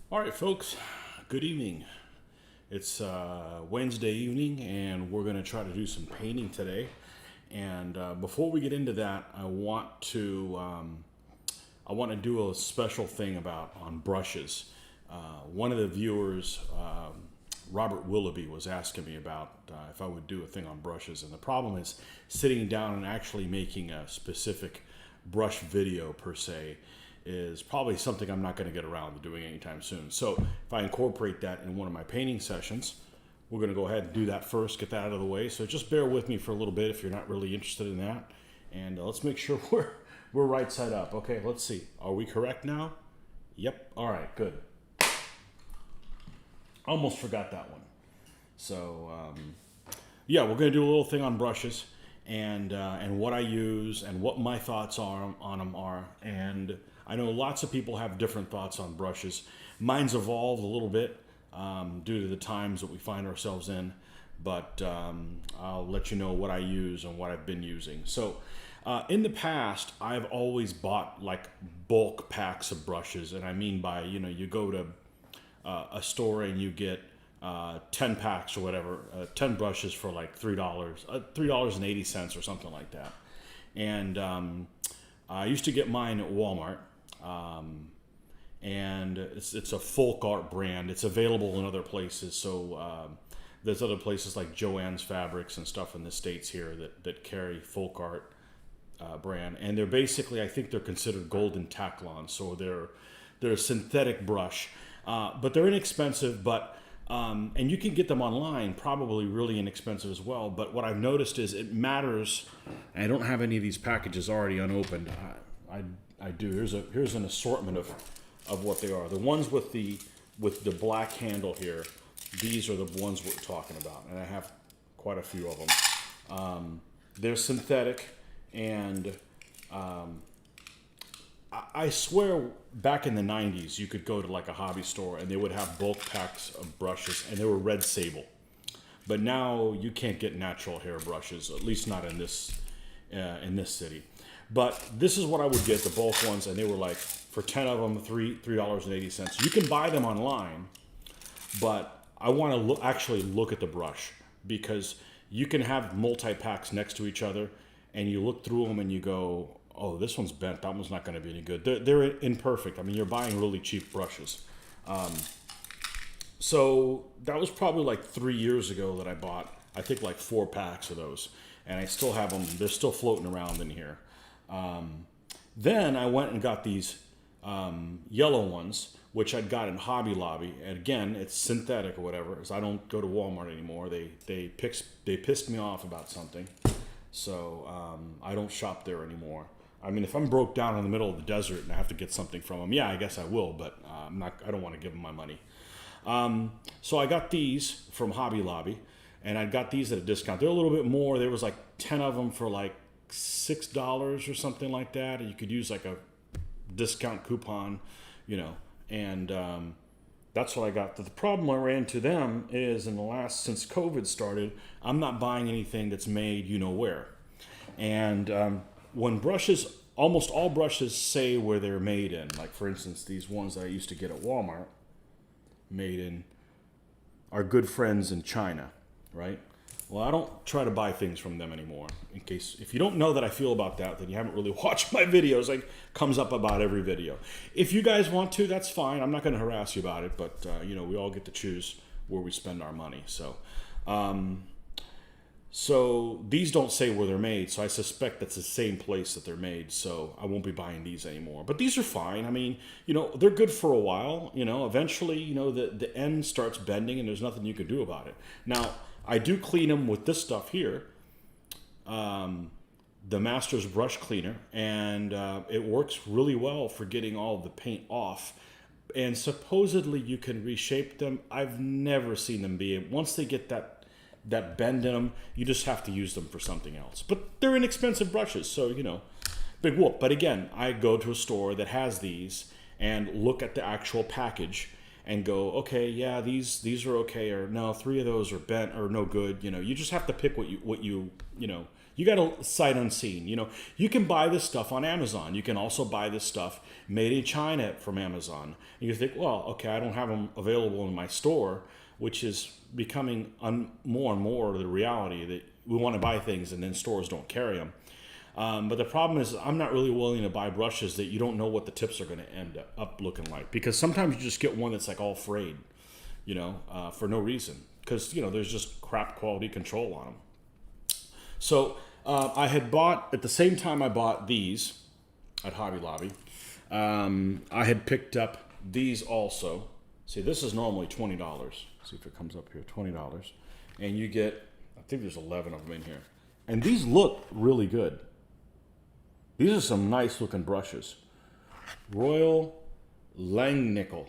All right, folks, good evening. It's Wednesday evening, and we're going to try to do some painting today. And before we get into that, I want to do a special thing on brushes. One of the viewers, Robert Willoughby, was asking me about if I would do a thing on brushes, and the problem is sitting down and actually making a specific brush video per se is probably something I'm not going to get around to doing anytime soon. So if I incorporate that in one of my painting sessions, we're going to go ahead and do that first, get that out of the way. So just bear with me for a little bit if you're not really interested in that. And let's make sure we're right side up. Okay, let's see. Are we correct now? Yep. All right, good. Almost forgot that one. So yeah, we're going to do a little thing on brushes and what I use and what my thoughts are on them are. And I know lots of people have different thoughts on brushes. Mine's evolved a little bit due to the times that we find ourselves in, but I'll let you know what I use and what I've been using. So in the past, I've always bought like bulk packs of brushes, and I mean by, you go to a store and you get 10 packs or whatever, 10 brushes for like $3, $3.80 or something like that. And I used to get mine at Walmart. And it's a folk art brand. It's available in other places. So there's other places like Joann's Fabrics and stuff in the States here that carry folk art brand. And they're basically, I think they're considered golden Taklon. So they're a synthetic brush. But they're inexpensive, and you can get them online, probably really inexpensive as well. But what I've noticed is it matters. I don't have any of these packages already unopened. I do. Here's an assortment of what they are. The ones with the black handle here, these are the ones we're talking about, and I have quite a few of them. They're synthetic, and I swear back in the 90s you could go to like a hobby store and they would have bulk packs of brushes, and they were red sable. But now you can't get natural hair brushes, at least not in this city. But this is what I would get, the bulk ones, and they were like, for 10 of them, $3.80. You can buy them online, but I want to actually look at the brush, because you can have multi-packs next to each other, and you look through them and you go, oh, this one's bent, that one's not going to be any good. They're imperfect. I mean, you're buying really cheap brushes. So that was probably like 3 years ago that I bought, I think, like 4 packs of those, and I still have them. They're still floating around in here. Then I went and got these yellow ones, which I'd got in Hobby Lobby. And again, it's synthetic or whatever, because I don't go to Walmart anymore. They pissed me off about something, so I don't shop there anymore. I mean, if I'm broke down in the middle of the desert and I have to get something from them, yeah, I guess I will, but I don't want to give them my money. So I got these from Hobby Lobby, and I got these at a discount. They're a little bit more. There was like 10 of them for like $6 or something like that. And you could use like a discount coupon, and that's what I got. The problem I ran into them is since COVID started, I'm not buying anything that's made where. And when brushes, almost all brushes say where they're made in. Like, for instance, these ones that I used to get at Walmart, made in our good friends in China, right? Well, I don't try to buy things from them anymore. If you don't know that I feel about that, then you haven't really watched my videos. Like, comes up about every video. If you guys want to, that's fine. I'm not going to harass you about it, but we all get to choose where we spend our money. So these don't say where they're made, so I suspect that's the same place that they're made, so I won't be buying these anymore. But these are fine. I mean, they're good for a while. Eventually, the end starts bending, and there's nothing you can do about it. Now, I do clean them with this stuff here, the Master's Brush Cleaner, and it works really well for getting all the paint off. And supposedly you can reshape them. I've never seen them once they get that bend in them, you just have to use them for something else. But they're inexpensive brushes, so, big whoop. But again, I go to a store that has these and look at the actual package, and go, okay, yeah, these are okay, or no, 3 of those are bent or no good. You just have to pick what you got to sight unseen. You can buy this stuff on Amazon. You can also buy this stuff made in China from Amazon. And you think, well, okay, I don't have them available in my store, which is becoming more and more the reality that we want to buy things and then stores don't carry them. But the problem is I'm not really willing to buy brushes that you don't know what the tips are going to end up looking like, because sometimes you just get one that's like all frayed, for no reason, because there's just crap quality control on them. So I had bought, at the same time I bought these at Hobby Lobby, I had picked up these also. See, this is normally $20. See if it comes up here, $20. And you get, I think there's 11 of them in here. And these look really good. These are some nice looking brushes. Royal Langnickel.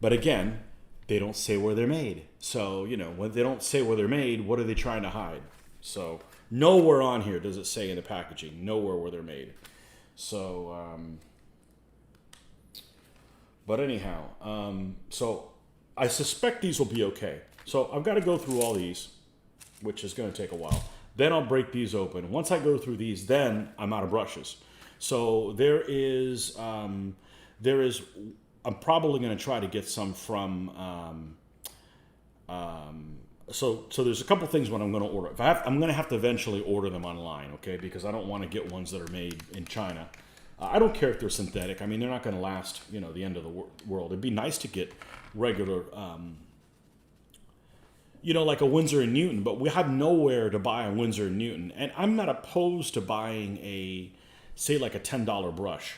But again, they don't say where they're made. So, when they don't say where they're made, what are they trying to hide? So, nowhere on here does it say in the packaging, nowhere where they're made. So, but anyhow, so I suspect these will be okay. So I've got to go through all these, which is going to take a while. Then I'll break these open. Once I go through these, then I'm out of brushes. So I'm probably going to try to get some from, so there's a couple things when I'm going to order. I'm going to have to eventually order them online, okay? Because I don't want to get ones that are made in China. I don't care if they're synthetic. I mean, they're not going to last, the end of the world. It'd be nice to get regular, like a Winsor & Newton, but we have nowhere to buy a Winsor & Newton. And I'm not opposed to buying say like a $10 brush.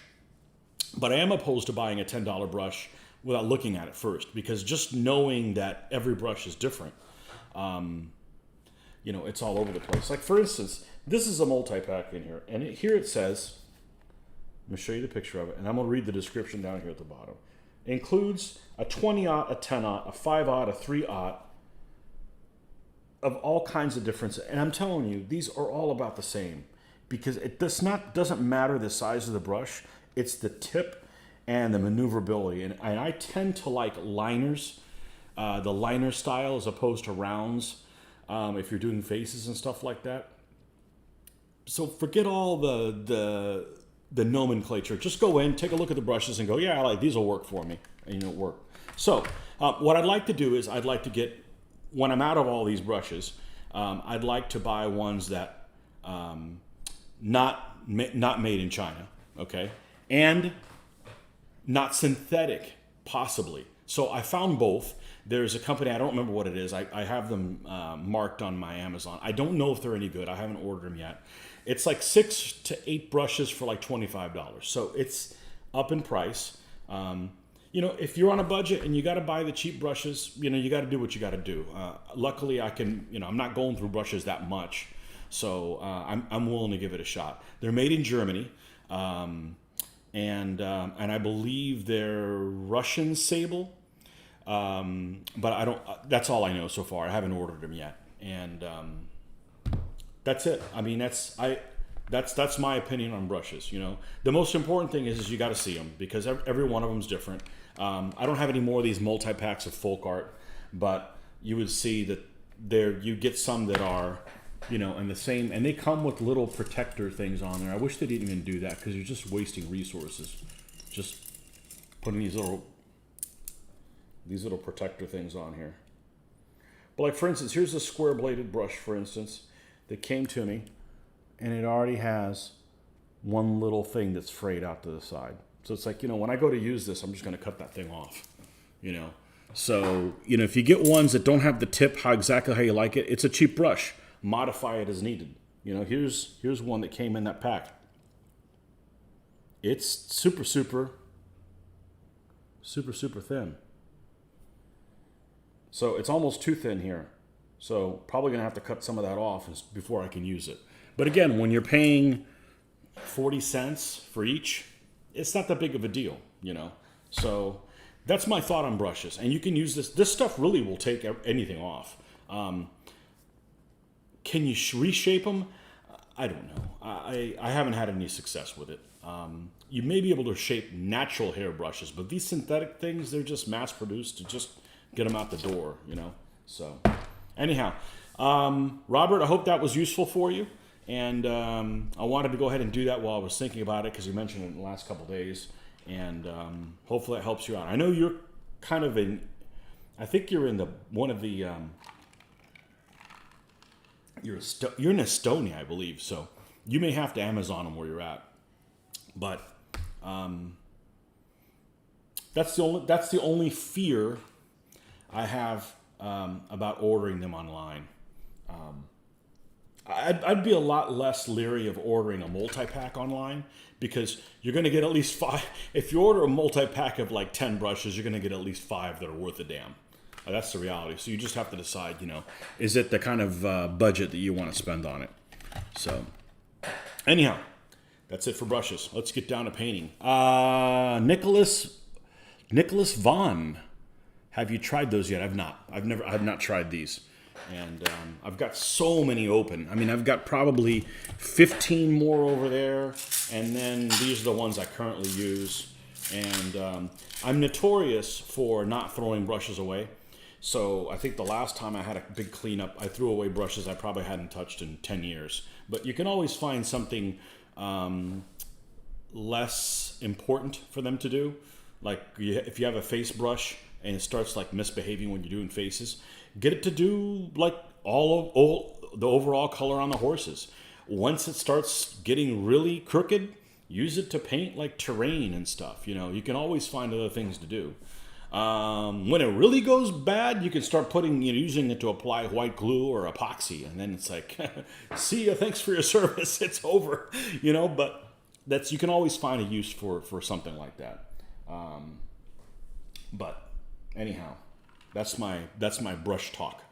But I am opposed to buying a $10 brush without looking at it first, because just knowing that every brush is different, it's all over the place. Like, for instance, this is a multi-pack in here. And here it says, I'm going to show you the picture of it, and I'm going to read the description down here at the bottom. It includes a 20-aught, a 10-aught, a 5-aught, a 3-aught, of all kinds of difference. And I'm telling you, these are all about the same, because it doesn't matter the size of the brush. It's the tip and the maneuverability. And I tend to like liners, the liner style, as opposed to rounds, if you're doing faces and stuff like that. So forget all the nomenclature. Just go in, take a look at the brushes, and go, yeah, I like these. Will work for me, and work. So what I'd like to do is I'd like to get, when I'm out of all these brushes, I'd like to buy ones that not made in China, okay, and not synthetic, possibly. So I found both. There's a company, I don't remember what it is. I have them marked on my Amazon. I don't know if they're any good. I haven't ordered them yet. It's like 6 to 8 brushes for like $25. So it's up in price. If you're on a budget and you got to buy the cheap brushes, you got to do what you got to do. Luckily, I can, I'm not going through brushes that much. So I'm willing to give it a shot. They're made in Germany. And I believe they're Russian sable. But I don't, that's all I know so far. I haven't ordered them yet. And that's it. I mean, that's my opinion on brushes. The most important thing is you got to see them, because every one of them is different. I don't have any more of these multi-packs of folk art, but you would see that you get some that are, in the same, and they come with little protector things on there. I wish they didn't even do that, because you're just wasting resources. Just putting these little protector things on here. But like, for instance, here's a square bladed brush, for instance, that came to me, and it already has one little thing that's frayed out to the side. So it's like, when I go to use this, I'm just going to cut that thing off, So, if you get ones that don't have the tip exactly how you like it, it's a cheap brush. Modify it as needed. Here's one that came in that pack. It's super, super, super, super thin. So it's almost too thin here. So probably going to have to cut some of that off before I can use it. But again, when you're paying 40 cents for each, it's not that big of a deal, So that's my thought on brushes. And you can use this. This stuff really will take anything off. Can you reshape them? I don't know. I haven't had any success with it. You may be able to shape natural hair brushes, but these synthetic things, they're just mass produced to just get them out the door, you know? So anyhow, Robert, I hope that was useful for you. And I wanted to go ahead and do that while I was thinking about it because you mentioned it in the last couple of days. And hopefully it helps you out. I know you're kind of in, I think you're in the, one of the, you're in Estonia, I believe. So you may have to Amazon them where you're at. But that's the only fear I have about ordering them online. I'd be a lot less leery of ordering a multi-pack online because you're going to get at least 5. If you order a multi-pack of like 10 brushes, you're going to get at least 5 that are worth a damn. That's the reality. So you just have to decide, you know, is it the kind of budget that you want to spend on it? So anyhow, that's it for brushes. Let's get down to painting. Nicholas Vaughn. Have you tried those yet? I've not. I have not tried these. And I've got so many open. I mean, I've got probably 15 more over there. And then these are the ones I currently use. And I'm notorious for not throwing brushes away. So I think the last time I had a big cleanup, I threw away brushes I probably hadn't touched in 10 years. But you can always find something less important for them to do. Like if you have a face brush and it starts like misbehaving when you're doing faces, get it to do like all the overall color on the horses. Once it starts getting really crooked, use it to paint like terrain and stuff. You know, you can always find other things to do. When it really goes bad, you can start using it to apply white glue or epoxy, and then it's like, see ya, thanks for your service, it's over. You know, but you can always find a use for something like that. But anyhow, that's my brush talk.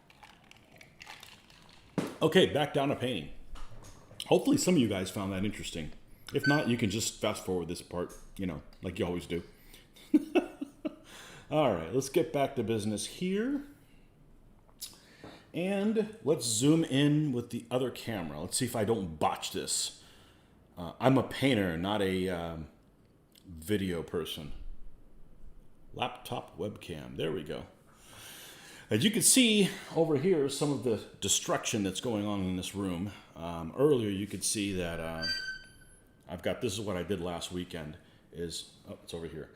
Okay, back down to painting. Hopefully some of you guys found that interesting. If not, you can just fast forward this part, you know, like you always do. All right, let's get back to business here. And let's zoom in with the other camera. Let's see if I don't botch this. I'm a painter, not a video person. Laptop webcam. There we go. As you can see over here, some of the destruction that's going on in this room. Earlier, you could see that I've got, this is what I did last weekend, it's over here.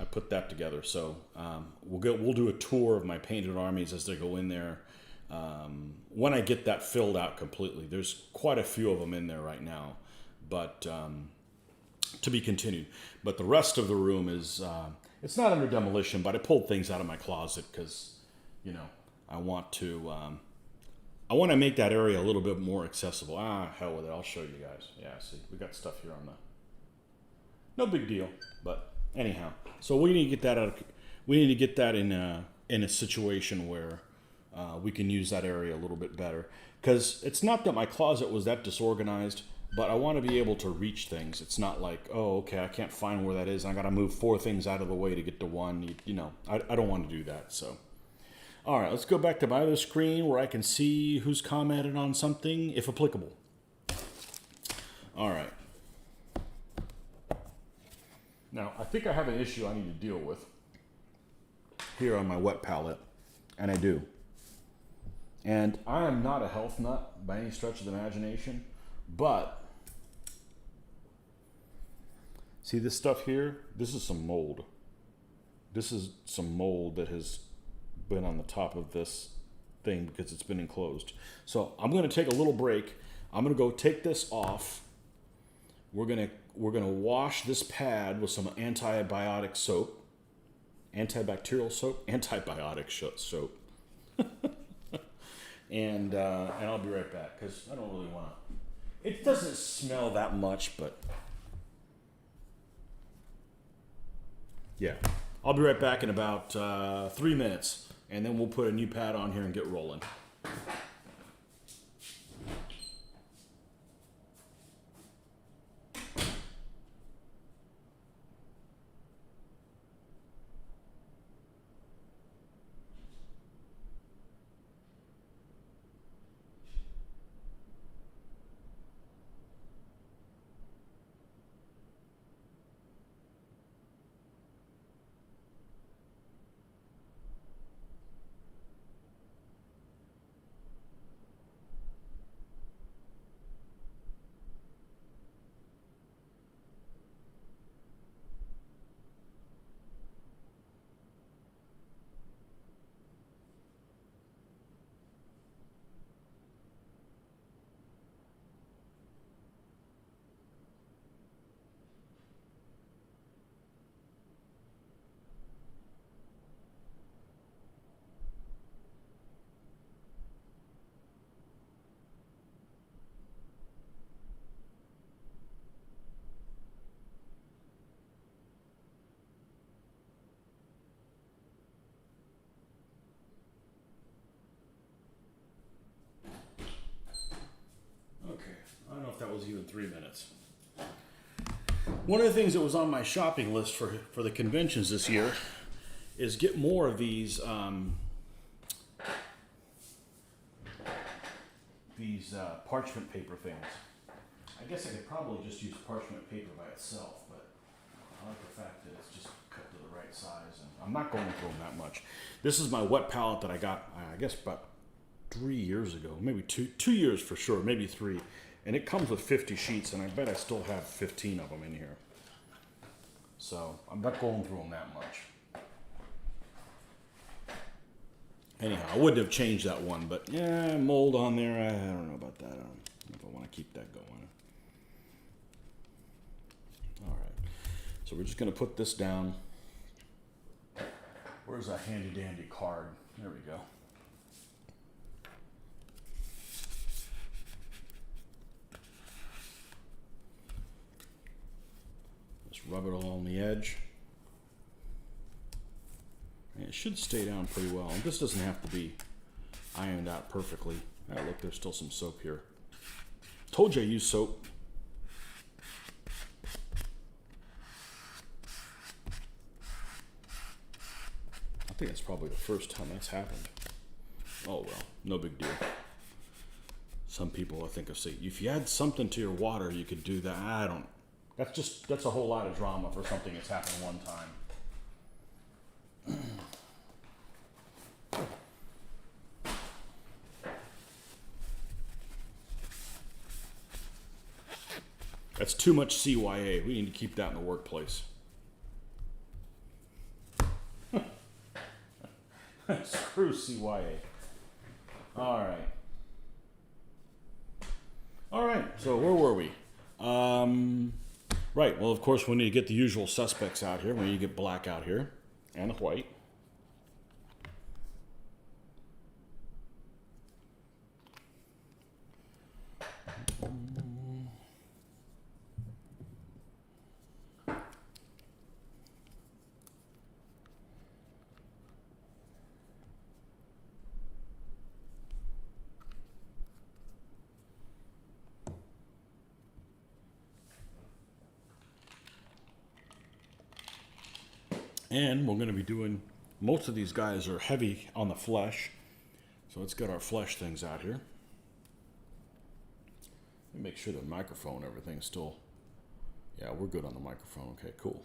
I put that together. So we'll do a tour of my painted armies as they go in there. When I get that filled out completely, there's quite a few of them in there right now, but to be continued. But the rest of the room is, it's not under demolition, but I pulled things out of my closet because, you know, I want to make that area a little bit more accessible. Hell with it. I'll show you guys. Yeah, see, we got stuff here on the, no big deal, but anyhow. So we need to get that out. We need to get that in a situation where we can use that area a little bit better. Because it's not that my closet was that disorganized, but I want to be able to reach things. It's not like, oh, okay, I can't find where that is. I got to move 4 things out of the way to get to one. You know, I don't want to do that. So, all right, let's go back to my other screen where I can see who's commented on something, if applicable. All right. Now, I think I have an issue I need to deal with here on my wet palette, and I do. And I am not a health nut by any stretch of the imagination, but see this stuff here? This is some mold. This is some mold that has been on the top of this thing because it's been enclosed. So I'm going to take a little break. I'm going to go take this off. We're gonna wash this pad with some antibiotic soap, antibacterial soap, antibiotic soap, and I'll be right back because I don't really want to. It doesn't smell that much, but yeah, I'll be right back in about 3 minutes, and then we'll put a new pad on here and get rolling. 3 minutes. One of the things that was on my shopping list for the conventions this year is get more of these parchment paper things. I guess I could probably just use parchment paper by itself, but I like the fact that it's just cut to the right size, and I'm not going through them that much. This is my wet palette that I got, I guess, about 3 years ago, maybe 2 years for sure, maybe 3. And it comes with 50 sheets, and I bet I still have 15 of them in here. So I'm not going through them that much. Anyhow, I wouldn't have changed that one, but yeah, mold on there, I don't know about that. I don't know if I want to keep that going. All right, so we're just going to put this down. Where's a handy dandy card? There we go. Just rub it along the edge. And it should stay down pretty well. And this doesn't have to be ironed out perfectly. Oh, look, there's still some soap here. Told you I use soap. I think that's probably the first time that's happened. Oh well, no big deal. Some people I think have said, if you add something to your water, you could do that. I don't. That's a whole lot of drama for something that's happened one time. That's too much CYA. We need to keep that in the workplace. Screw CYA. All right, so where were we? Right, well, of course, we need to get the usual suspects out here. We need to get black out here and white. And we're going to be doing, most of these guys are heavy on the flesh. So let's get our flesh things out here. Let me make sure the microphone, everything's still, yeah, we're good on the microphone. Okay, cool.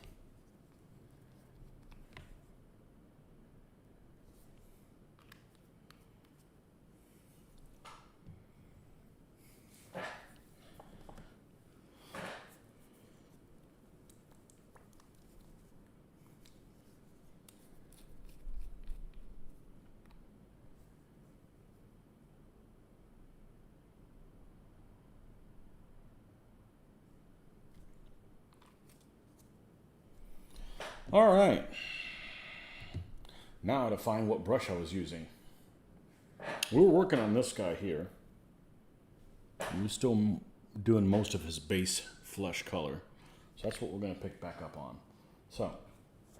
All right, now to find what brush I was using. We were working on this guy here. We're still doing most of his base flesh color. So that's what we're going to pick back up on. So I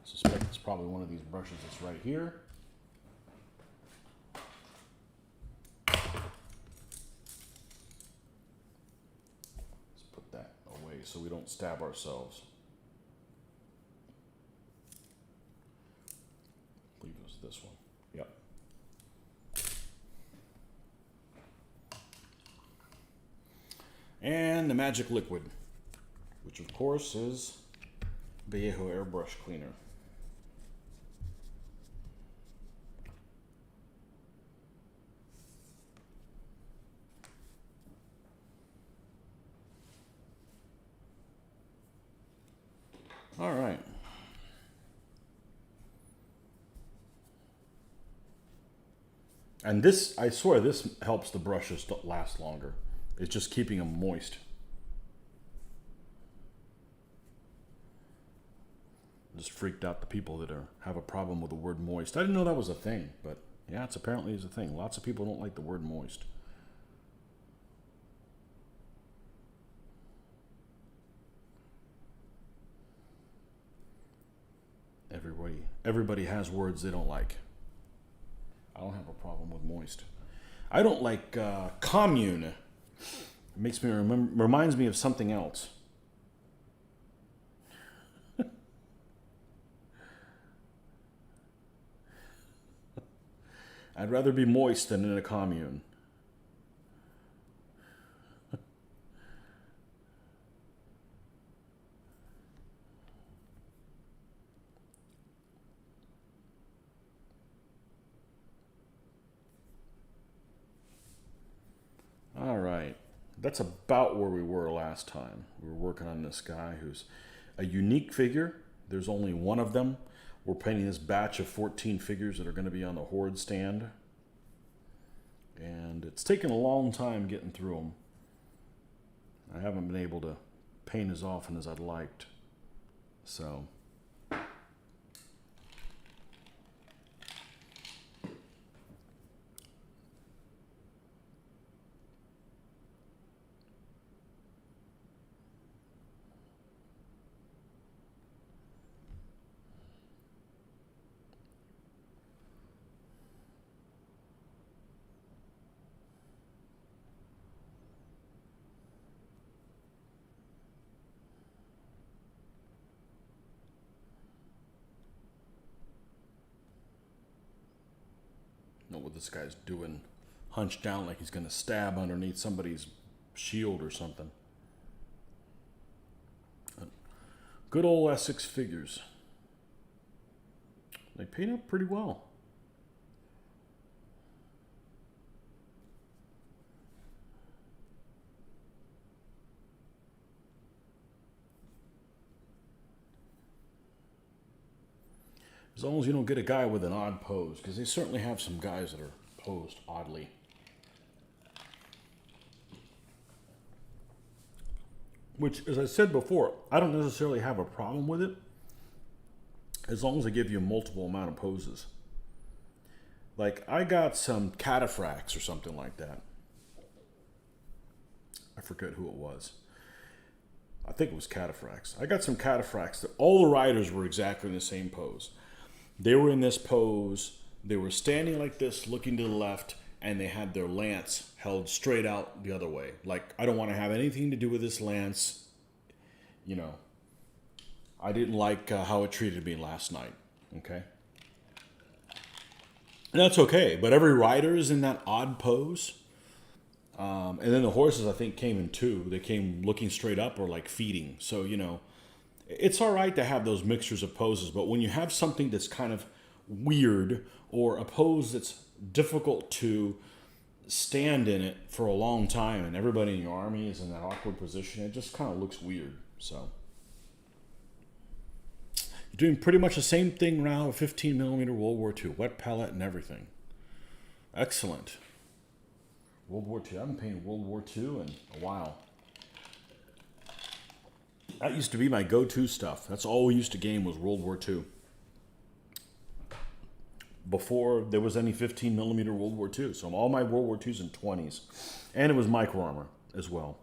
suspect it's probably one of these brushes that's right here. Let's put that away so we don't stab ourselves. I believe it was this one. Yep. And the magic liquid, which of course is Vallejo airbrush cleaner. All right. And this, I swear, this helps the brushes last longer. It's just keeping them moist. Just freaked out the people that have a problem with the word moist. I didn't know that was a thing, but yeah, it's apparently is a thing. Lots of people don't like the word moist. Everybody has words they don't like. I don't have a problem with moist. I don't like commune. It makes me reminds me of something else. I'd rather be moist than in a commune. All right. That's about where we were last time. We were working on this guy who's a unique figure. There's only one of them. We're painting this batch of 14 figures that are going to be on the Horde stand. And it's taken a long time getting through them. I haven't been able to paint as often as I'd liked. So... know what this guy's doing, hunched down like he's going to stab underneath somebody's shield or something. Good old Essex figures. They paint up pretty well. As long as you don't get a guy with an odd pose, because they certainly have some guys that are posed oddly. Which, as I said before, I don't necessarily have a problem with it, as long as they give you a multiple amount of poses. Like, I got some cataphracts or something like that. I forget who it was. I think it was cataphracts. I got some cataphracts that all the riders were exactly in the same pose. They were in this pose, they were standing like this, looking to the left, and they had their lance held straight out the other way. Like, I don't want to have anything to do with this lance. You know, I didn't like how it treated me last night, okay? And that's okay, but every rider is in that odd pose. And then the horses, I think, came in two. They came looking straight up or like feeding. So, you know, it's all right to have those mixtures of poses, but when you have something that's kind of weird or a pose that's difficult to stand in it for a long time and everybody in your army is in that awkward position, it just kind of looks weird. So you're doing pretty much the same thing now with 15mm World War II, wet palette and everything. Excellent. World War II. I haven't painted World War II in a while. That used to be my go-to stuff. That's all we used to game was World War II. Before there was any 15mm World War II. So all my World War IIs in 20s. And it was micro armor as well.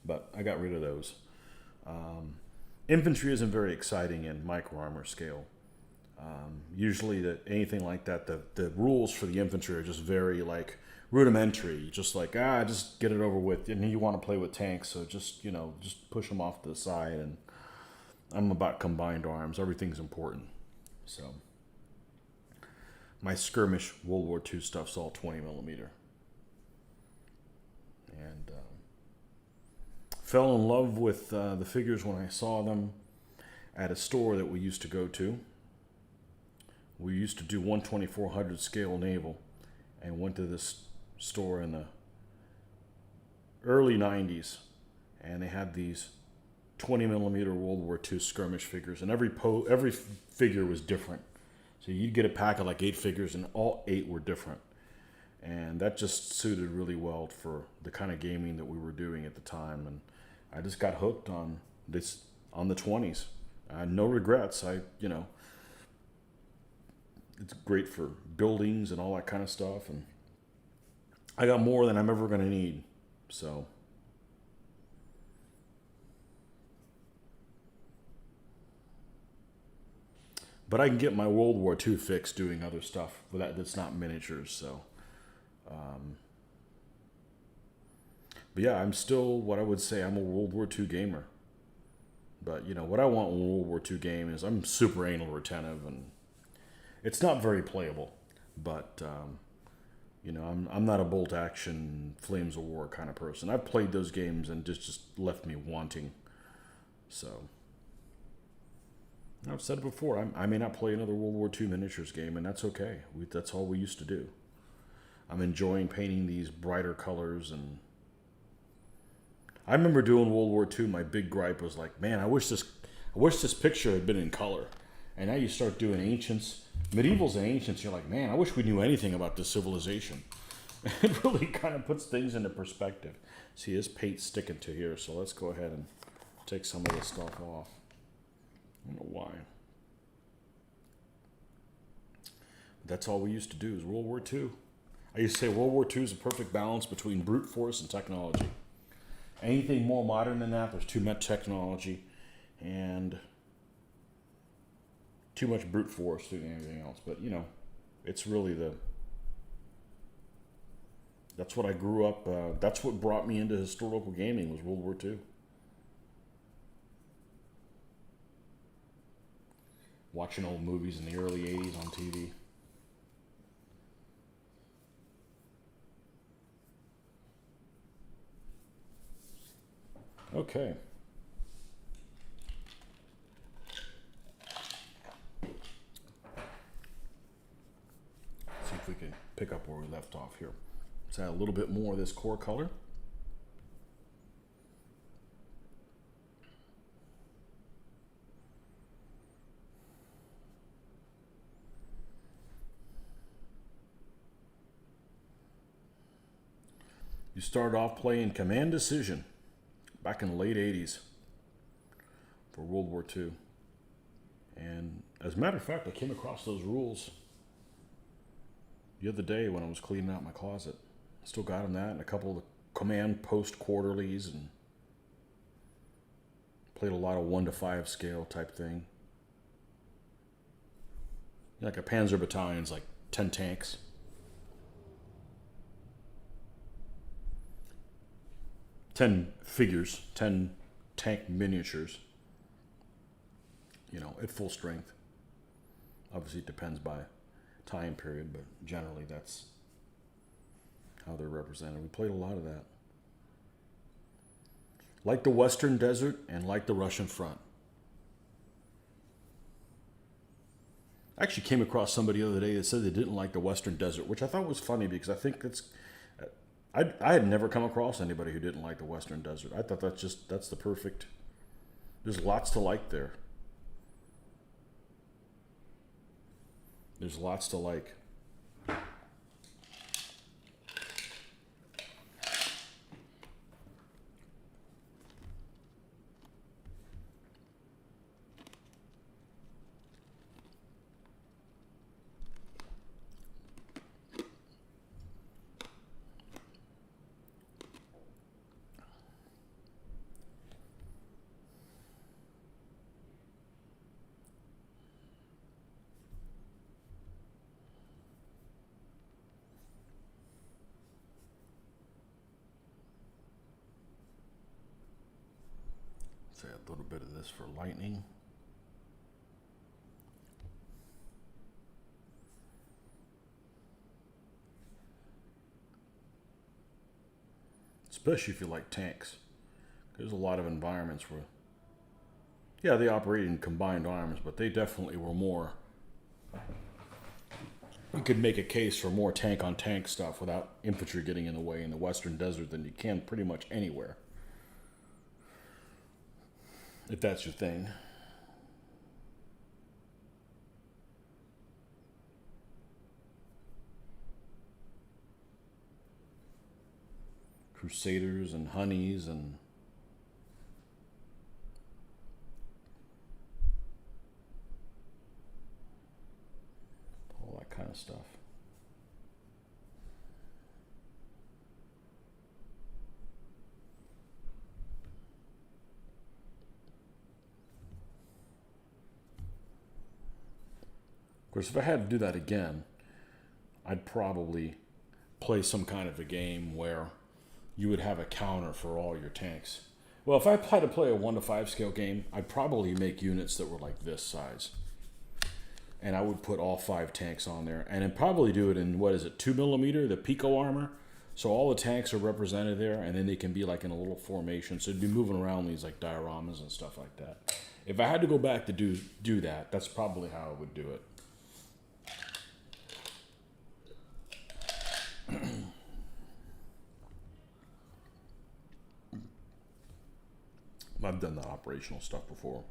But I got rid of those. Infantry isn't very exciting in micro armor scale. Usually anything like that, the rules for the infantry are just very like rudimentary, just like, just get it over with. And you want to play with tanks, so just, you know, just push them off to the side. And I'm about combined arms. Everything's important. So my skirmish World War II stuff's all 20mm. And fell in love with the figures when I saw them at a store that we used to go to. We used to do 1/2400 scale naval, and went to this store in the early 90s, and they had these 20mm World War II skirmish figures, and every figure was different. So you'd get a pack of like 8 figures, and all 8 were different. And that just suited really well for the kind of gaming that we were doing at the time. And I just got hooked on this, on the 20s. I had no regrets. You know, it's great for buildings and all that kind of stuff. And I got more than I'm ever going to need. So but I can get my World War II fix doing other stuff with that's not miniatures. So But yeah, I'm still what I would say I'm a World War II gamer. But you know what I want in a World War II game is I'm super anal retentive, and it's not very playable. But you know, I'm not a bolt action Flames of War kind of person. I've played those games and just left me wanting. So I've said it before. I may not play another World War II miniatures game, and that's okay. That's all we used to do. I'm enjoying painting these brighter colors, and I remember doing World War II. My big gripe was like, man, I wish this picture had been in color. And now you start doing ancients, medievals and ancients. You're like, man, I wish we knew anything about this civilization. It really kind of puts things into perspective. See, this paint's sticking to here, so let's go ahead and take some of this stuff off. I don't know why. That's all we used to do is World War II. I used to say World War II is a perfect balance between brute force and technology. Anything more modern than that, there's too much technology and too much brute force doing anything else. But, you know, it's really that's what I grew up, that's what brought me into historical gaming was World War II. Watching old movies in the early 80s on TV. Okay. See if we can pick up where we left off here. Let's add a little bit more of this core color. You started off playing Command Decision back in the late 80s for World War II. And as a matter of fact, I came across those rules the other day when I was cleaning out my closet. Still got them, that and a couple of the command post quarterlies, and played a lot of 1 to 5 scale type thing. Like a Panzer battalion's like 10 tanks. 10 figures, 10 tank miniatures, you know, at full strength. Obviously, it depends by time period, but generally that's how they're represented. We played a lot of that. Like the Western Desert and like the Russian Front. I actually came across somebody the other day that said they didn't like the Western Desert, which I thought was funny because I think it's... I had never come across anybody who didn't like the Western Desert. I thought that's the perfect... There's lots to like there. There's lots to like. Say a little bit of this for lightning. Especially if you like tanks. There's a lot of environments where, yeah, they operate in combined arms, but they definitely were more... You could make a case for more tank-on-tank stuff without infantry getting in the way in the Western Desert than you can pretty much anywhere. If that's your thing. Crusaders and honeys and all that kind of stuff. Of course, if I had to do that again, I'd probably play some kind of a game where you would have a counter for all your tanks. Well, if I had to play a 1 to 5 scale game, I'd probably make units that were like this size. And I would put all 5 tanks on there. And then probably do it in, what is it, 2mm, the Pico armor. So all the tanks are represented there, and then they can be like in a little formation. So it'd be moving around these like dioramas and stuff like that. If I had to go back to do that, that's probably how I would do it. I've done the operational stuff before.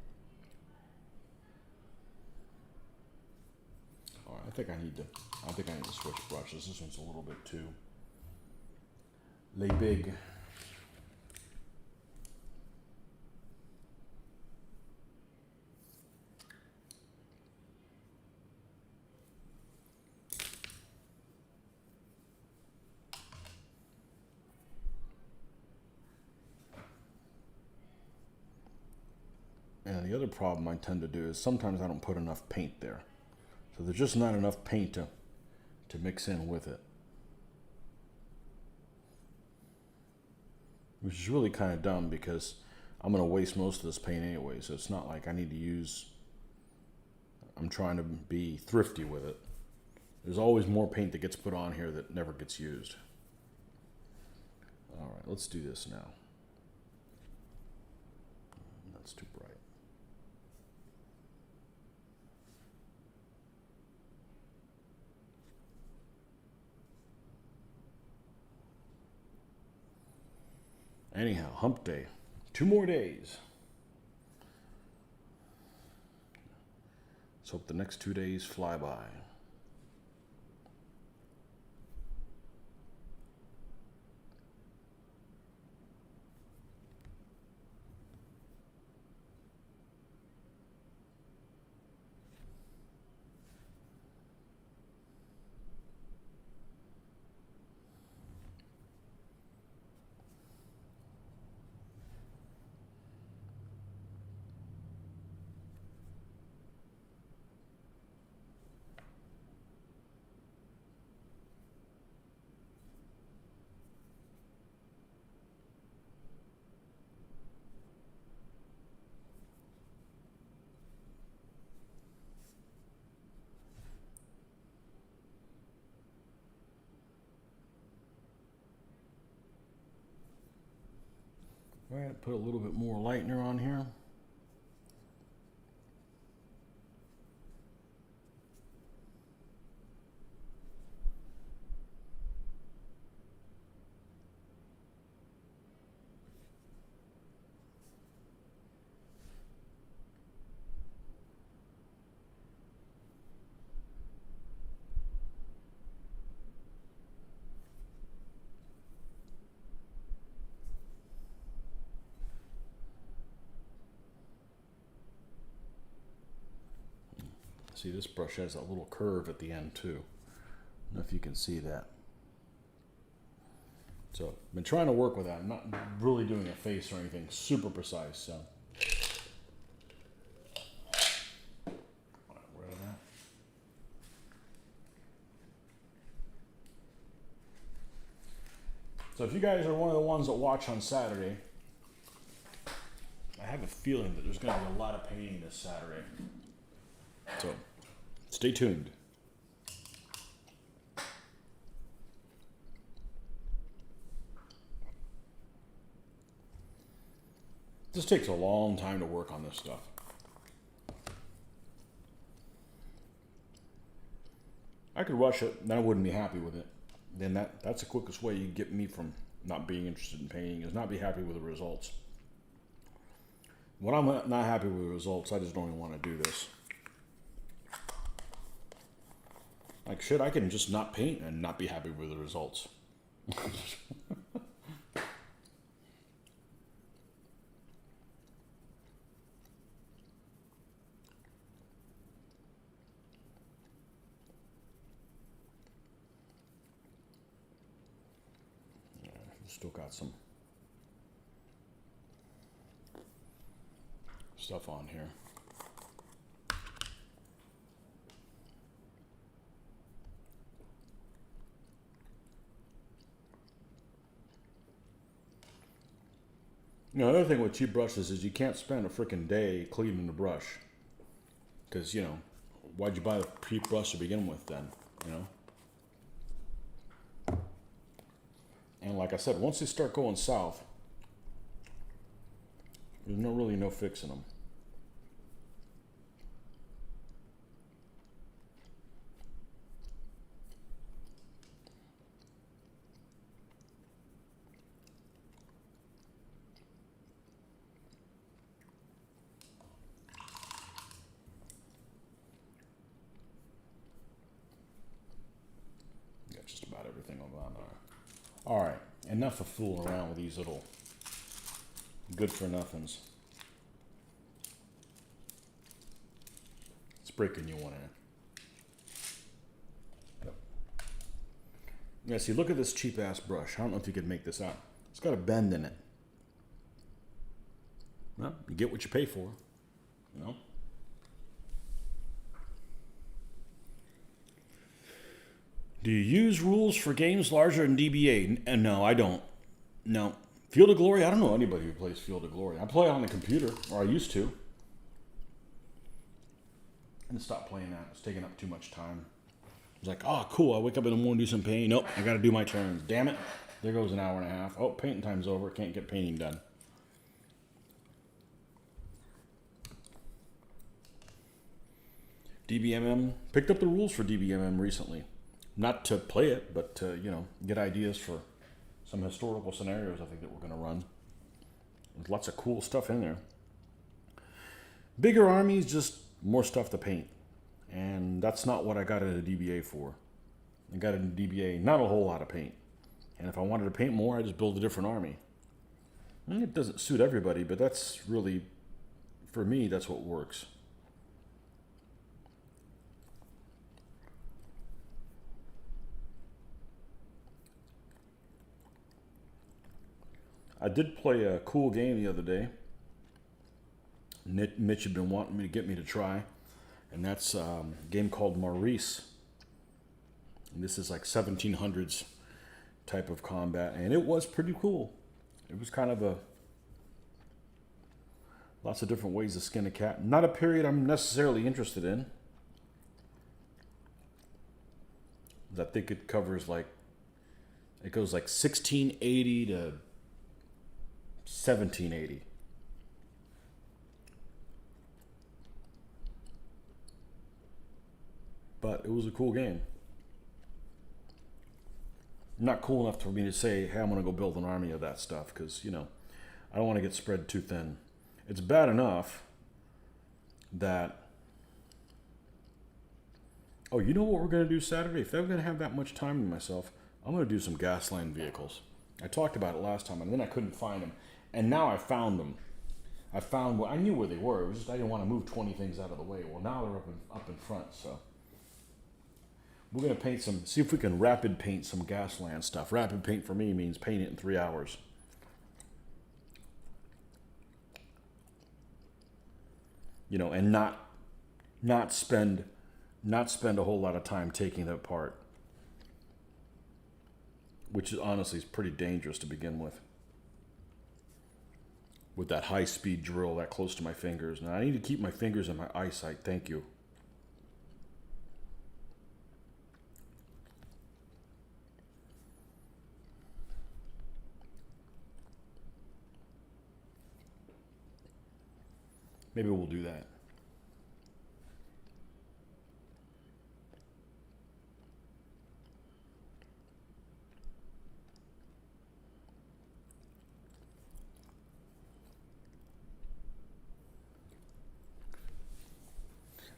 All right, I think I need to switch brushes. This one's a little bit too big. And the other problem I tend to do is sometimes I don't put enough paint there. So there's just not enough paint to mix in with it. Which is really kind of dumb because I'm going to waste most of this paint anyway. So it's not like I need to use... I'm trying to be thrifty with it. There's always more paint that gets put on here that never gets used. All right, let's do this now. That's too bright. Anyhow, hump day. 2 more days. Let's hope the next 2 days fly by. All right, put a little bit more lightener on here. See, this brush has a little curve at the end too. I don't know if you can see that. So I've been trying to work with that. I'm not really doing a face or anything super precise, so. Rid of that. So if you guys are one of the ones that watch on Saturday, I have a feeling that there's going to be a lot of painting this Saturday. So stay tuned. This takes a long time to work on this stuff. I could rush it, then I wouldn't be happy with it. Then that's the quickest way you get me from not being interested in painting, is not be happy with the results. When I'm not happy with the results, I just don't even want to do this. Like, shit, I can just not paint and not be happy with the results. Still got some stuff on here. You know, another thing with cheap brushes is you can't spend a freaking day cleaning the brush. Because, you know, why'd you buy the cheap brush to begin with then, you know? And like I said, once they start going south, there's really no fixing them. Got just about everything on there. All right, enough of fooling around with these little good-for-nothings. Let's break a new one in. Yep. Yeah, see, look at this cheap-ass brush. I don't know if you could make this out. It's got a bend in it. Well, you get what you pay for, you know? Do you use rules for games larger than DBA? No, I don't. No. Field of Glory? I don't know anybody who plays Field of Glory. I play it on the computer, or I used to. And stopped playing that. It's taking up too much time. It's like, oh, cool. I wake up in the morning, do some painting. Nope, I got to do my turns. Damn it. There goes an hour and a half. Oh, painting time's over. Can't get painting done. DBMM. Picked up the rules for DBMM recently. Not to play it, but to, you know, get ideas for some historical scenarios I think that we're going to run. There's lots of cool stuff in there. Bigger armies, just more stuff to paint. And that's not what I got into DBA for. I got into DBA, not a whole lot of paint. And if I wanted to paint more, I just build a different army. And it doesn't suit everybody, but that's really, for me, that's what works. I did play a cool game the other day. Mitch had been wanting me to get me to try. And that's a game called Amorites. And this is like 1700s type of combat. And it was pretty cool. It was kind of lots of different ways to skin a cat. Not a period I'm necessarily interested in. I think it covers like, it goes like 1680 to 1780. But it was a cool game. Not cool enough for me to say, hey, I'm going to go build an army of that stuff, because, you know, I don't want to get spread too thin. It's bad enough that, oh, you know what we're going to do Saturday? If I'm going to have that much time to myself, I'm going to do some gasland vehicles. I talked about it last time, and then I couldn't find them. And now I found them. I knew where they were. It was just I didn't want to move 20 things out of the way. Well, now they're up in front, so. We're going to paint see if we can rapid paint some gasland stuff. Rapid paint for me means paint it in 3 hours. You know, and not spend a whole lot of time taking it apart. Which is honestly is pretty dangerous to begin with. With that high-speed drill that close to my fingers. Now, I need to keep my fingers in my eyesight. Thank you. Maybe we'll do that.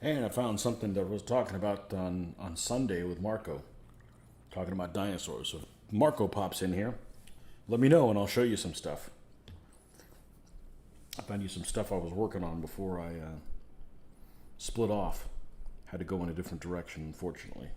And I found something that I was talking about on Sunday with Marco. Talking about dinosaurs. So if Marco pops in here, let me know and I'll show you some stuff. I found you some stuff I was working on before I split off. Had to go in a different direction, unfortunately.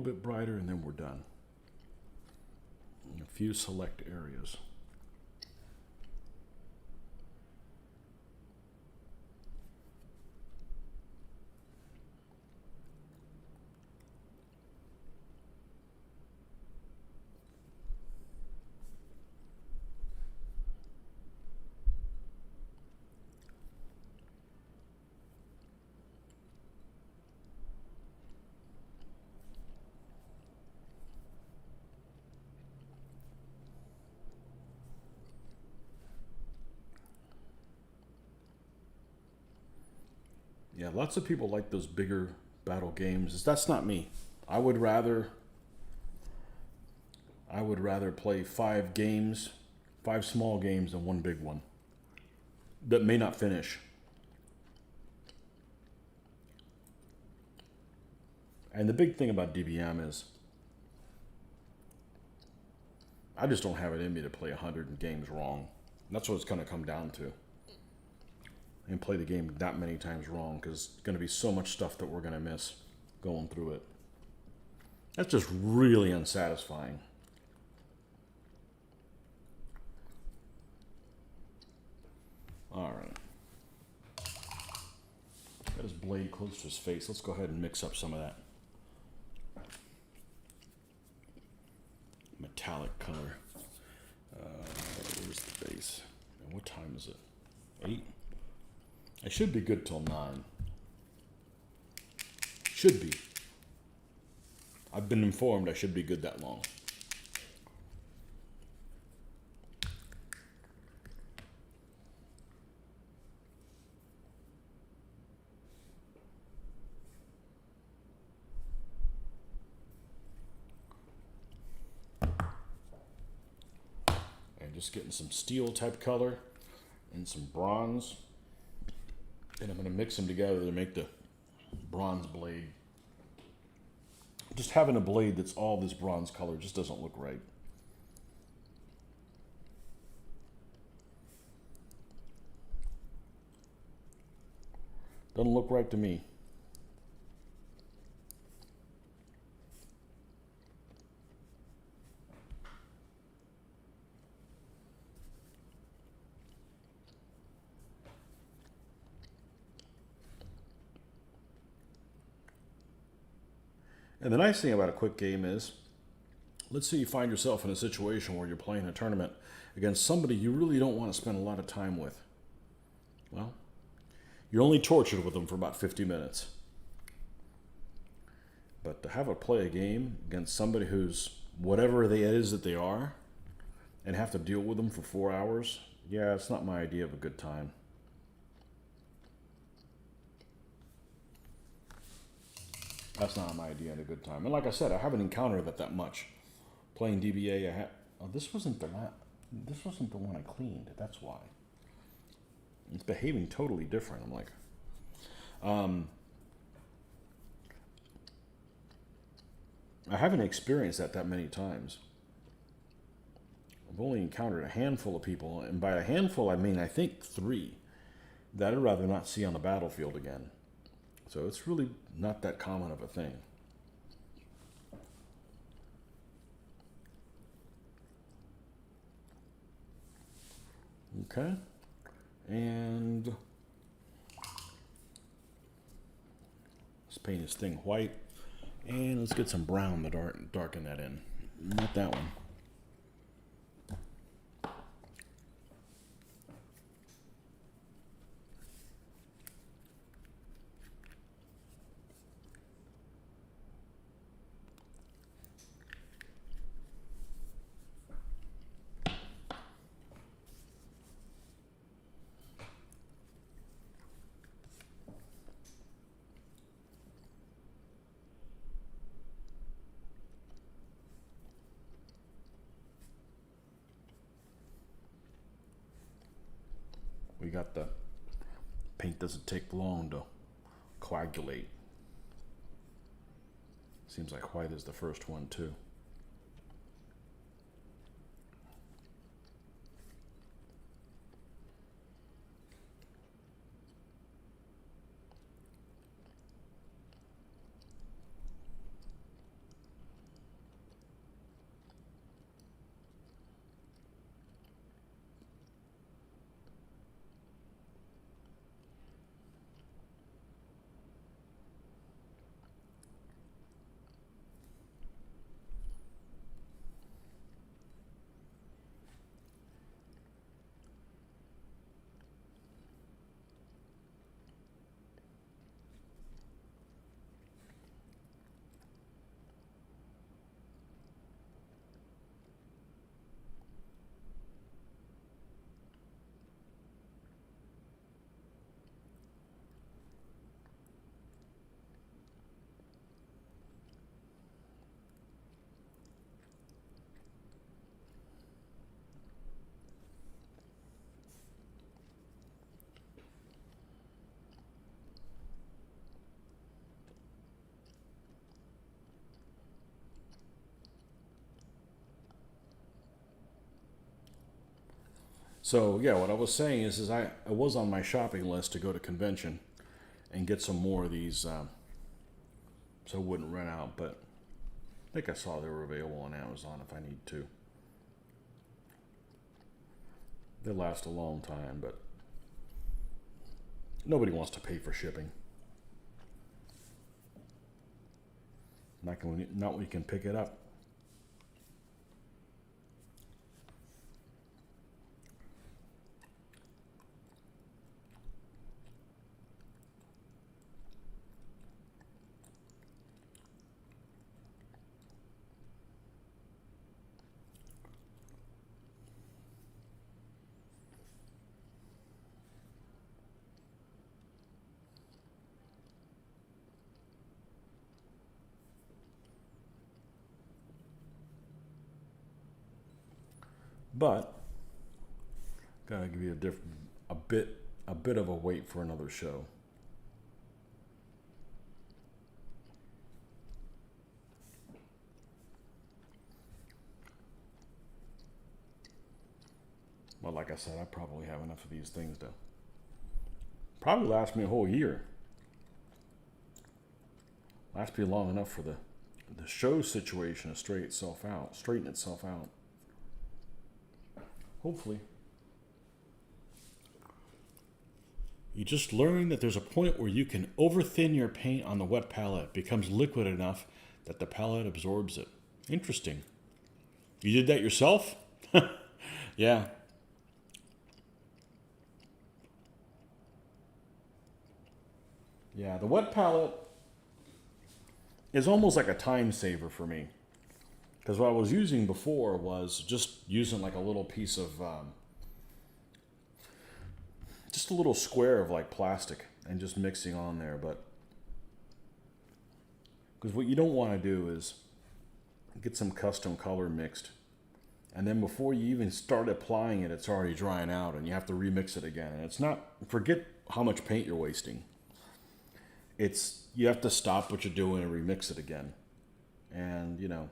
bit brighter, and then we're done. A few select areas. Yeah, lots of people like those bigger battle games. That's not me. I would rather play 5 games, 5 small games than one big one that may not finish. And the big thing about DBM is I just don't have it in me to play 100 games wrong. That's what it's going to come down to. And play the game that many times wrong, because there's going to be so much stuff that we're going to miss going through it. That's just really unsatisfying. All right. Got his blade close to his face. Let's go ahead and mix up some of that metallic color. Where's the base? And what time is it? 8? I should be good till 9. Should be. I've been informed I should be good that long. And just getting some steel type color and some bronze. And I'm going to mix them together to make the bronze blade. Just having a blade that's all this bronze color just doesn't look right. Doesn't look right to me. And the nice thing about a quick game is, let's say you find yourself in a situation where you're playing a tournament against somebody you really don't want to spend a lot of time with. Well, you're only tortured with them for about 50 minutes. But to have a play a game against somebody who's whatever it is that they are, and have to deal with them for 4 hours, yeah, it's not my idea of a good time. That's not my idea of a good time. And like I said, I haven't encountered that much. Playing DBA, oh, this wasn't the one I cleaned. That's why. It's behaving totally different. I'm like, I haven't experienced that many times. I've only encountered a handful of people, and by a handful I mean I think 3 that I'd rather not see on the battlefield again. So it's really not that common of a thing. Okay. And let's paint this thing white. And let's get some brown to darken that in. Not that one. We got the paint doesn't take long to coagulate. Seems like white is the first one too. So yeah, what I was saying is I was on my shopping list to go to convention and get some more of these, so it wouldn't run out. But I think I saw they were available on Amazon if I need to. They last a long time, but nobody wants to pay for shipping. Not when you can pick it up. But gotta give you a bit of a wait for another show. Well, like I said, I probably have enough of these things to probably last me a whole year. Last me long enough for the show situation to straighten itself out. Hopefully. You just learn that there's a point where you can overthin your paint on the wet palette. It becomes liquid enough that the palette absorbs it. Interesting. You did that yourself? Yeah. Yeah, the wet palette is almost like a time saver for me. Because what I was using before was just using like a little piece of, just a little square of like plastic and just mixing on there. But because what you don't want to do is get some custom color mixed. And then before you even start applying it, it's already drying out and you have to remix it again. And it's not, forget how much paint you're wasting. It's, you have to stop what you're doing and remix it again. And, you know,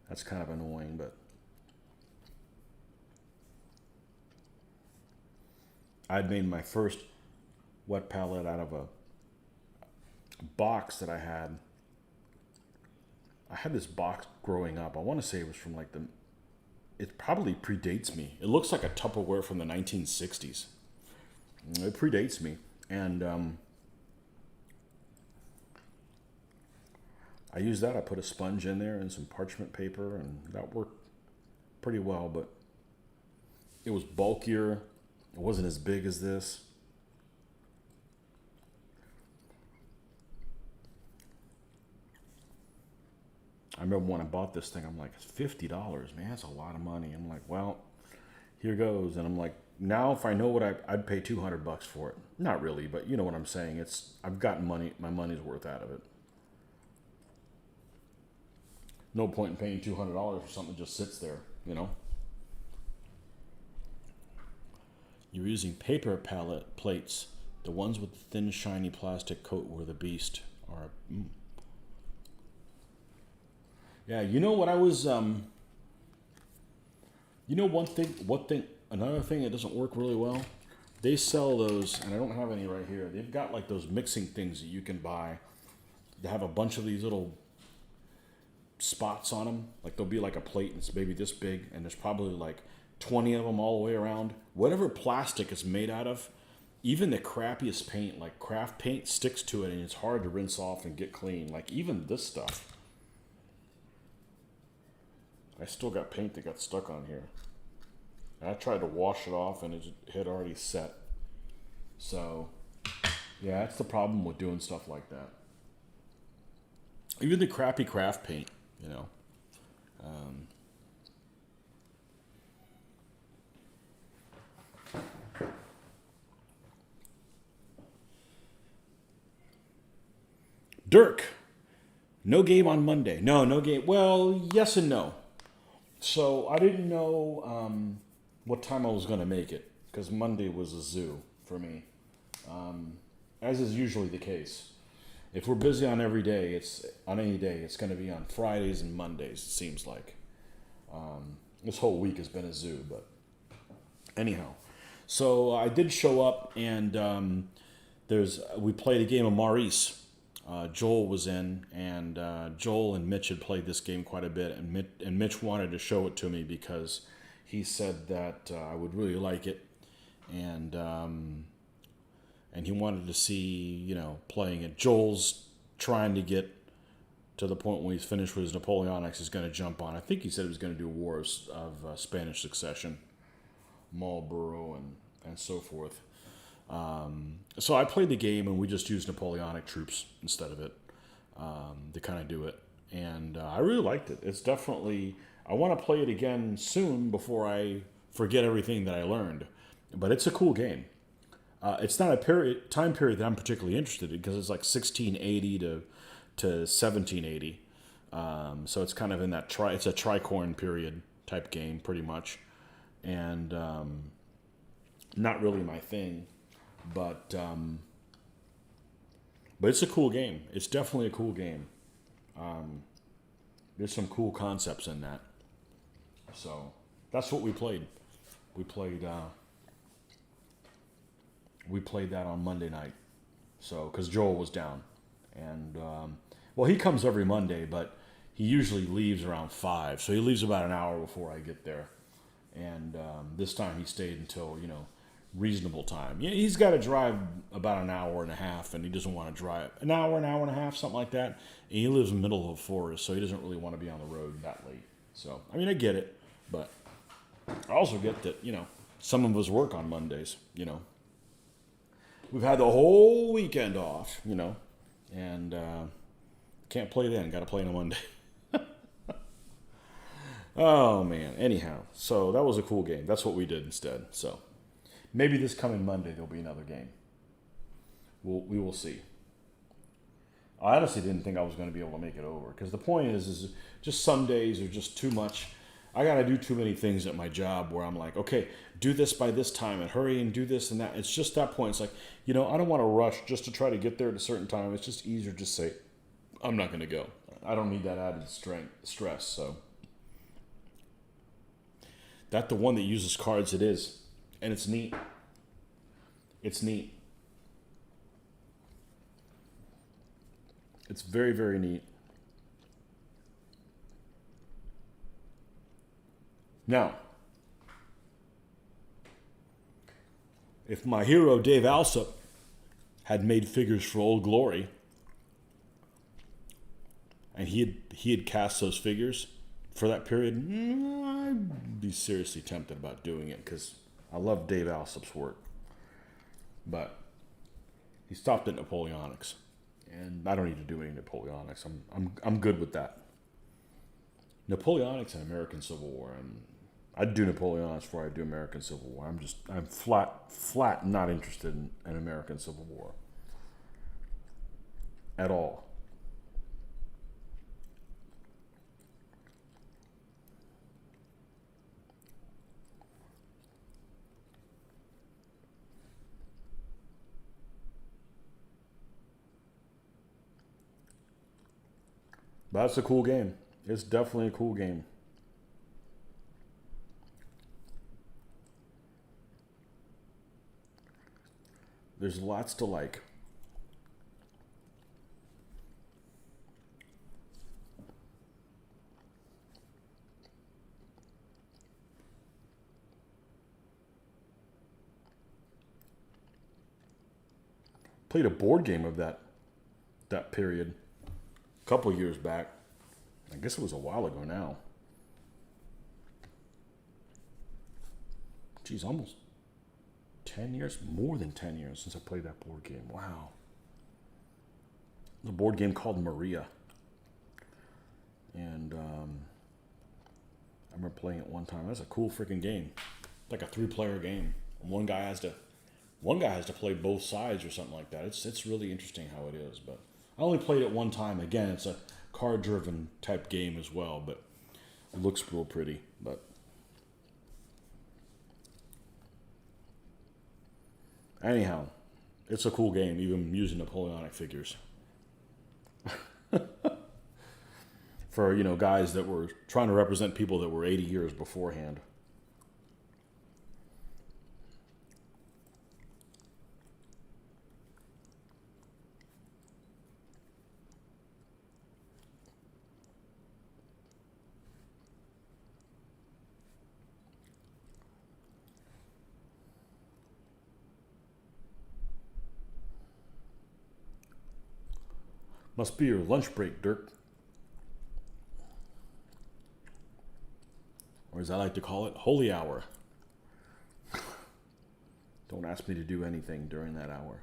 that's kind of annoying, but I'd made my first wet palette out of a box that I had. I had this box growing up. I want to say it was from like it probably predates me. It looks like a Tupperware from the 1960s. It predates me. And I used that. I put a sponge in there and some parchment paper, and that worked pretty well, but it was bulkier. It wasn't as big as this. I remember when I bought this thing, I'm like, it's $50, man, that's a lot of money. I'm like, well, here goes. And I'm like, now if I know what I'd pay $200 for it. Not really, but you know what I'm saying. I've gotten my money's worth out of it. No point in paying $200 for something that just sits there, you know. You're using paper palette plates. The ones with the thin, shiny plastic coat were the beast. Yeah, you know what I was, you know another thing that doesn't work really well? They sell those, and I don't have any right here. They've got like those mixing things that you can buy. They have a bunch of these little spots on them. Like there'll be like a plate and it's maybe this big, and there's probably like 20 of them all the way around. Whatever plastic it's made out of, even the crappiest paint, like craft paint, sticks to it, and it's hard to rinse off and get clean. Like even this stuff. I still got paint that got stuck on here. And I tried to wash it off and it had already set. So, yeah, that's the problem with doing stuff like that. Even the crappy craft paint, you know. Dirk, no game on Monday. No game. Well, yes and no. So I didn't know what time I was going to make it because Monday was a zoo for me, as is usually the case. If we're busy on every day, it's on any day. It's going to be on Fridays and Mondays. It seems like this whole week has been a zoo, but Anyhow, so I did show up, and we played a game of Maurice. Joel was in, and Joel and Mitch had played this game quite a bit, and Mitch wanted to show it to me because he said that I would really like it, and he wanted to see, playing it. Joel's trying to get to the point when he's finished with his Napoleonics, he's going to jump on. I think he said he was going to do Wars of Spanish Succession, Marlborough, and so forth. So I played the game, and we just used Napoleonic troops instead of it to kind of do it. And I really liked it. It's definitely... I want to play it again soon before I forget everything that I learned. But it's a cool game. It's not a time period that I'm particularly interested in because it's like 1680 to 1780. So it's kind of in that it's a tricorn period type game pretty much. And not really my thing. But it's a cool game. It's definitely a cool game. There's some cool concepts in that. So that's what we played. We played that on Monday night. So because Joel was down, and he comes every Monday, but he usually leaves around 5. So he leaves about an hour before I get there. And this time he stayed until reasonable time. Yeah, he's got to drive about an hour and a half, and he doesn't want to drive an hour and a half, something like that. And he lives in the middle of a forest, so he doesn't really want to be on the road that late. So, I mean, I get it, but I also get that, some of us work on Mondays, We've had the whole weekend off, and can't play then. Got to play on a Monday. Oh, man. Anyhow, so that was a cool game. That's what we did instead, so... Maybe this coming Monday there'll be another game. We will see. I honestly didn't think I was going to be able to make it over because the point is just some days are just too much. I got to do too many things at my job where I'm like, okay, do this by this time and hurry and do this and that. It's just that point. It's like, I don't want to rush just to try to get there at a certain time. It's just easier to just say, I'm not going to go. I don't need that added stress. So that the one that uses cards it is. And it's neat. It's neat. It's very, very neat. Now, if my hero Dave Alsop had made figures for Old Glory, and he had cast those figures for that period, I'd be seriously tempted about doing it because I love Dave Alsop's work, but he stopped at Napoleonics, and I don't need to do any Napoleonics. I'm good with that. Napoleonics and American Civil War, and I'd do Napoleonics before I do American Civil War. I'm flat not interested in American Civil War at all. But that's a cool game. It's definitely a cool game. There's lots to like. Played a board game of that period a couple years back. I guess it was a while ago now. Geez, almost 10 years, more than 10 years since I played that board game. Wow. The board game called Maria. And I remember playing it one time. That's a cool freaking game. Like a 3-player game. And one guy has to play both sides or something like that. It's really interesting how it is, but I only played it one time. Again, it's a card-driven type game as well, but it looks real pretty. But anyhow, it's a cool game, even using Napoleonic figures. For, guys that were trying to represent people that were 80 years beforehand. Must be your lunch break, Dirk. Or as I like to call it, holy hour. Don't ask me to do anything during that hour.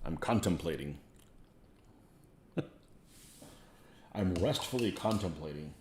I'm contemplating. I'm restfully contemplating.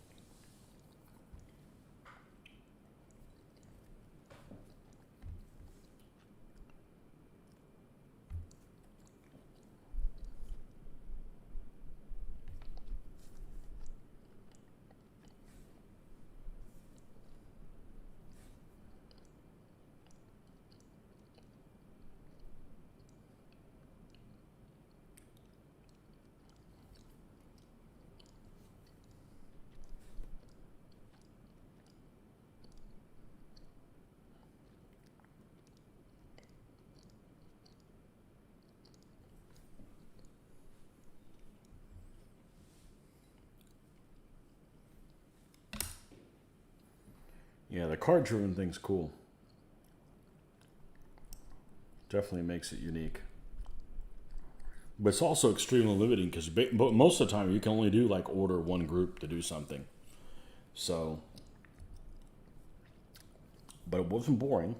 Yeah, the card-driven thing's cool. Definitely makes it unique. But it's also extremely limiting because most of the time you can only do like order one group to do something. So, but it wasn't boring.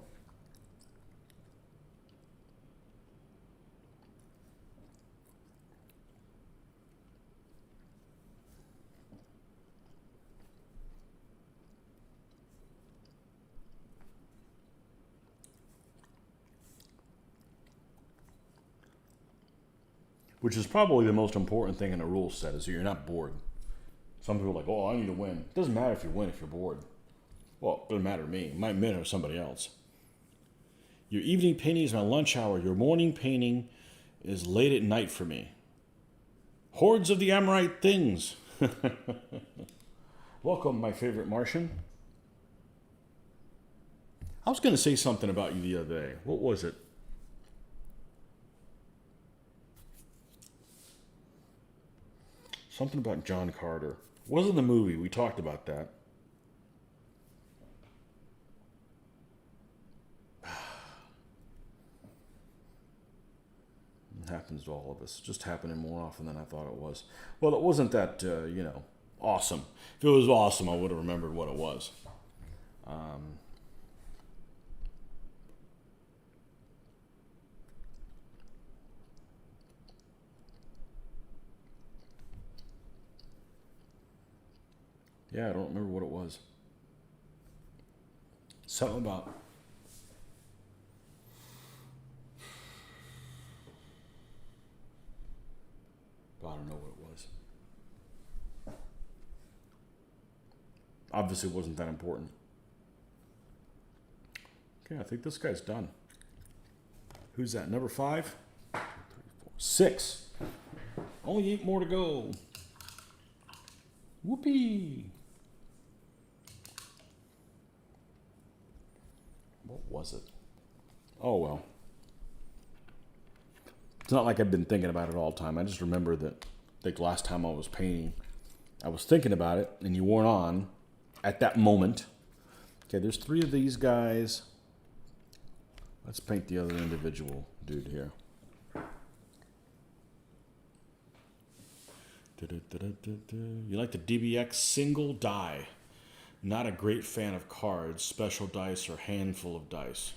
Which is probably the most important thing in a rule set is that you're not bored. Some people are like, oh, I need to win. It doesn't matter if you win if you're bored. Well, it doesn't matter to me. It might matter to somebody else. Your evening painting is my lunch hour. Your morning painting is late at night for me. Hordes of the Amorite things. Welcome, my favorite Martian. I was going to say something about you the other day. What was it? Something about John Carter. Wasn't the movie. We talked about that. It happens to all of us. It's just happening more often than I thought it was. Well, it wasn't that, awesome. If it was awesome, I would have remembered what it was. Yeah, I don't remember what it was. Something about... I don't know what it was. Obviously it wasn't that important. Okay, I think this guy's done. Who's that? Number 5? 3, 4, 6. Only 8 more to go. Whoopee! What was it? Oh, well. It's not like I've been thinking about it all the time. I just remember that the last time I was painting, I was thinking about it, and you weren't on at that moment. Okay, there's 3 of these guys. Let's paint the other individual dude here. You like the DBX single die. Not a great fan of cards, special dice, or handful of dice.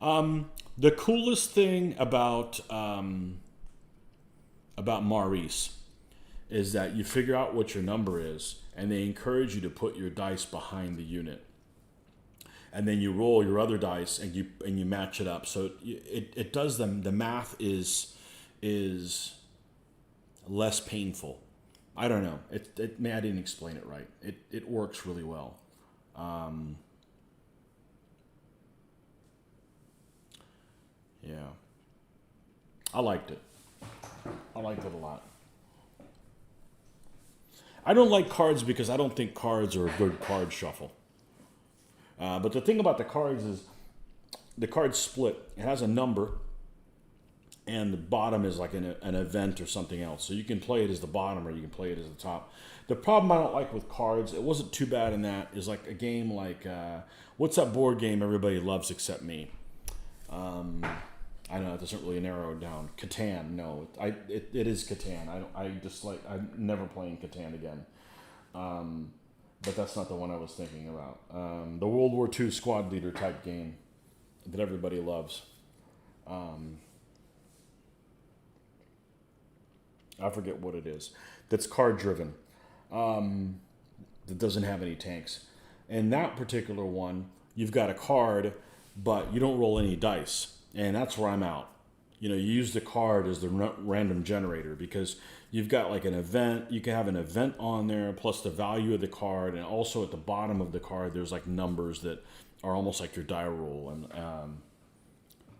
The coolest thing about Maurice is that you figure out what your number is, and they encourage you to put your dice behind the unit, and then you roll your other dice and you match it up. So it does them. The math is less painful. I don't know. I didn't explain it right. It works really well. Yeah. I liked it. I liked it a lot. I don't like cards because I don't think cards are a good card shuffle. But the thing about the cards is the cards split. It has a number, and the bottom is like an event or something else. So you can play it as the bottom or you can play it as the top. The problem I don't like with cards, it wasn't too bad in that, is like a game like, what's that board game everybody loves except me? I know it doesn't really narrow it down. Catan, no, it is Catan. I'm never playing Catan again. But that's not the one I was thinking about. The World War II squad leader type game that everybody loves. I forget what it is. That's card driven. That doesn't have any tanks. And that particular one, you've got a card, but you don't roll any dice. And that's where I'm out. You know, you use the card as the random generator because you've got like an event. You can have an event on there plus the value of the card. And also at the bottom of the card, there's like numbers that are almost like your die roll. And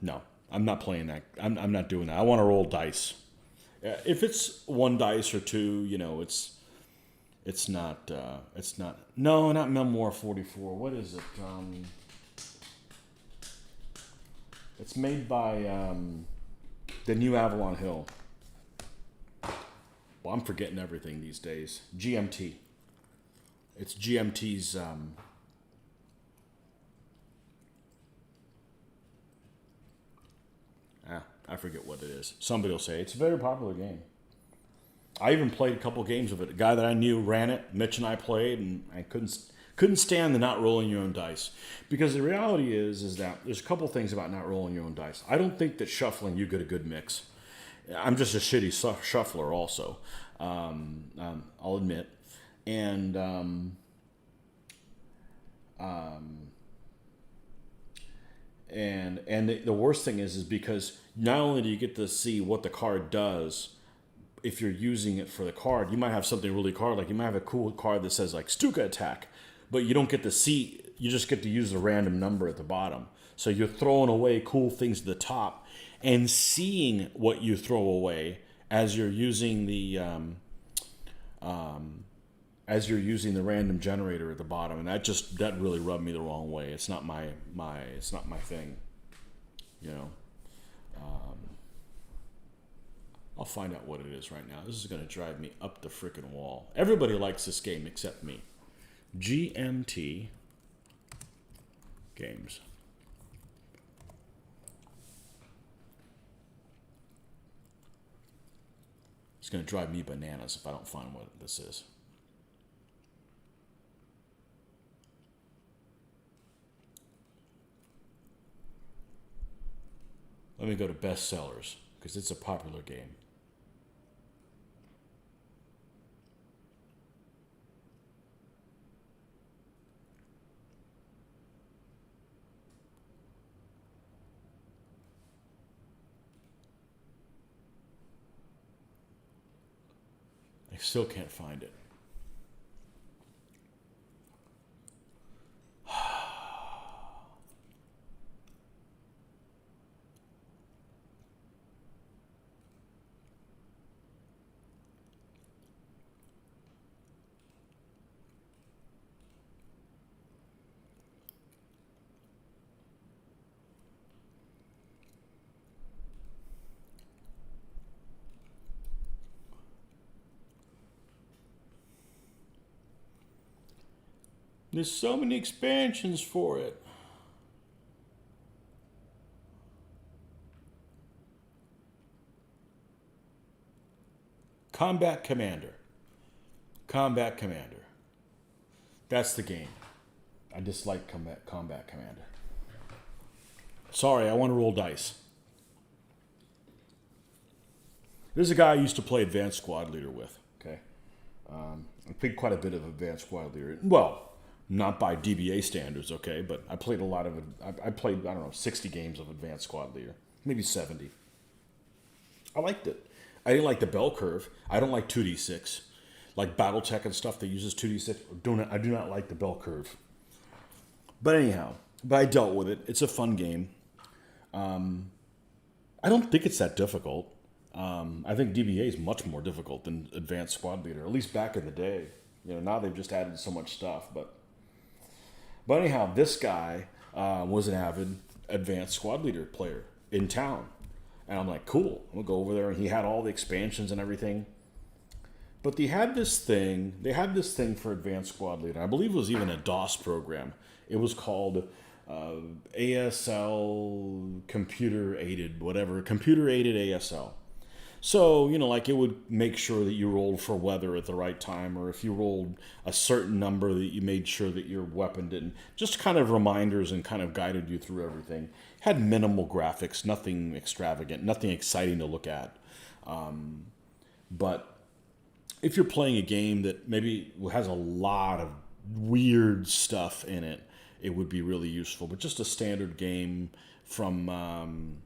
no, I'm not playing that. I'm not doing that. I want to roll dice. If it's one dice or two, you know, it's not, no, not Memoir 44. What is it? It's made by the New Avalon Hill. Well, I'm forgetting everything these days. GMT. It's GMT's, I forget what it is. Somebody will say, it's a very popular game. I even played a couple games of it. A guy that I knew ran it. Mitch and I played, and I couldn't stand the not rolling your own dice. Because the reality is that there's a couple things about not rolling your own dice. I don't think that shuffling you get a good mix. I'm just a shitty shuffler also. I'll admit. And the worst thing is because not only do you get to see what the card does, if you're using it for the card, you might have something really card, like you might have a cool card that says like Stuka attack, but you don't get to see, you just get to use the random number at the bottom. So you're throwing away cool things at the top and seeing what you throw away as you're using the random generator at the bottom, and that really rubbed me the wrong way. It's not my thing, you know. I'll find out what it is right now. This is going to drive me up the frickin' wall. Everybody likes this game except me. GMT games. It's going to drive me bananas if I don't find what this is. Let me go to bestsellers because it's a popular game. I still can't find it. There's so many expansions for it. Combat Commander. Combat Commander. That's the game. I dislike Combat Commander. Sorry, I want to roll dice. There's a guy I used to play Advanced Squad Leader with. Okay, I played quite a bit of Advanced Squad Leader. Well, not by DBA standards, okay, but I played a lot of it. I played, I don't know, 60 games of Advanced Squad Leader, maybe 70. I liked it. I didn't like the bell curve. I don't like 2d6. Like Battletech and stuff that uses 2d6. I do not like the bell curve. But anyhow, I dealt with it. It's a fun game. I don't think it's that difficult. I think DBA is much more difficult than Advanced Squad Leader, at least back in the day. You know, now they've just added so much stuff. But anyhow, this guy was an avid Advanced Squad Leader player in town. And I'm like, cool, I'm going to go over there. And he had all the expansions and everything. But they had this thing for Advanced Squad Leader. I believe it was even a DOS program. It was called ASL computer aided, whatever, computer aided ASL. So, you know, like it would make sure that you rolled for weather at the right time, or if you rolled a certain number that you made sure that your weapon didn't. Just kind of reminders and kind of guided you through everything. Had minimal graphics, nothing extravagant, nothing exciting to look at. But if you're playing a game that maybe has a lot of weird stuff in it, it would be really useful. But just a standard game from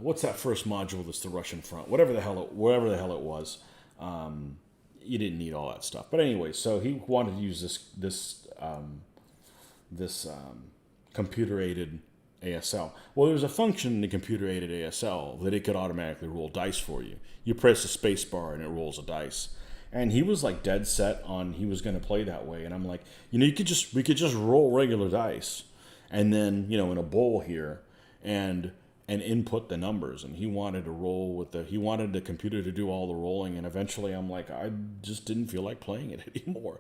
what's that first module that's the Russian front? Whatever the hell it was, you didn't need all that stuff. But anyway, so he wanted to use this computer aided ASL. Well, there's a function in the computer aided ASL that it could automatically roll dice for you. You press the space bar and it rolls a dice. And he was like dead set on he was going to play that way. And I'm like, you know, we could just roll regular dice, and then, you know, in a bowl here, and input the numbers. And he wanted to roll with he wanted the computer to do all the rolling. And eventually I'm like, I just didn't feel like playing it anymore.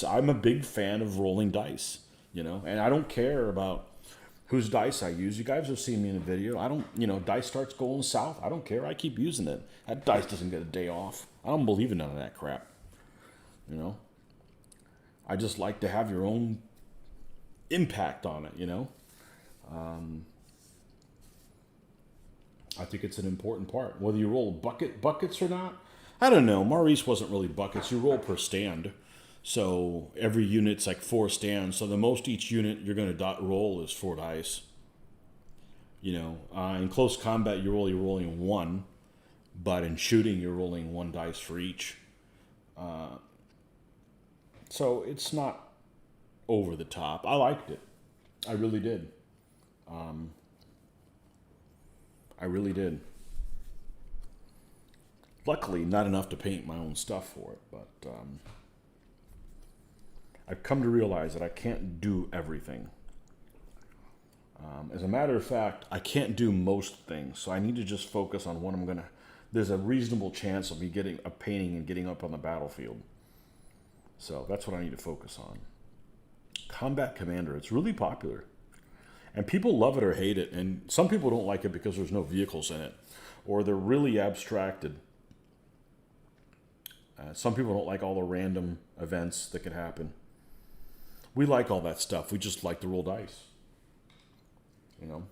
I'm a big fan of rolling dice, you know, and I don't care about whose dice I use. You guys have seen me in a video. I don't, you know, dice starts going south. I don't care. I keep using it. That dice doesn't get a day off. I don't believe in none of that crap. You know, I just like to have your own impact on it, you know. I think it's an important part. Whether you roll buckets or not, I don't know. Maurice wasn't really buckets. You roll per stand. So every unit's like 4 stands. So the most each unit you're going to roll is 4 dice. You know, in close combat, you're only rolling 1. But in shooting, you're rolling 1 dice for each. So it's not over the top. I liked it. I really did. I really did. Luckily, not enough to paint my own stuff for it, but I've come to realize that I can't do everything. As a matter of fact, I can't do most things, so I need to just focus on what I'm gonna. There's a reasonable chance of me getting a painting and getting up on the battlefield. So that's what I need to focus on. Combat Commander, it's really popular. And people love it or hate it. And some people don't like it because there's no vehicles in it, or they're really abstracted. Some people don't like all the random events that can happen. We like all that stuff. We just like to roll dice. You know?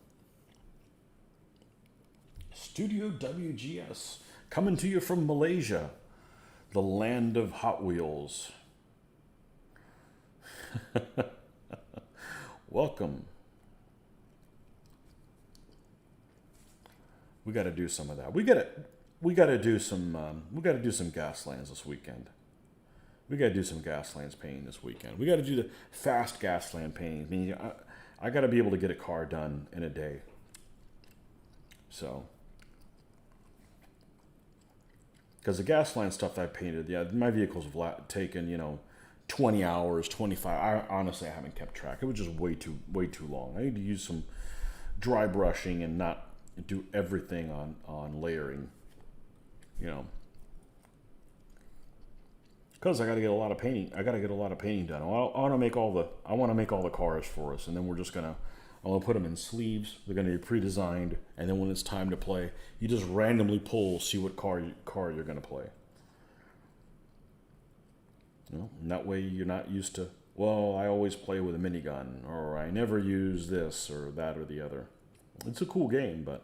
Studio WGS, coming to you from Malaysia, the land of Hot Wheels. Welcome. We got to do some of that. We got to do some Gaslands this weekend. We got to do some Gaslands painting this weekend. We got to do the fast Gasland painting. I mean, I got to be able to get a car done in a day. So, because the Gasland stuff that I painted, yeah, my vehicles have taken 20 hours, 25. Honestly, I haven't kept track. It was just way too long. I need to use some dry brushing and not do everything on layering, because I got to get a lot of painting. I got to get a lot of painting done. I want to make all the cars for us, and then I'm gonna put them in sleeves. They're gonna be pre-designed, and then when it's time to play, you just randomly pull, see what car you're gonna play. And that way you're not used to, well, I always play with a minigun, or I never use this or that or the other. It's a cool game, but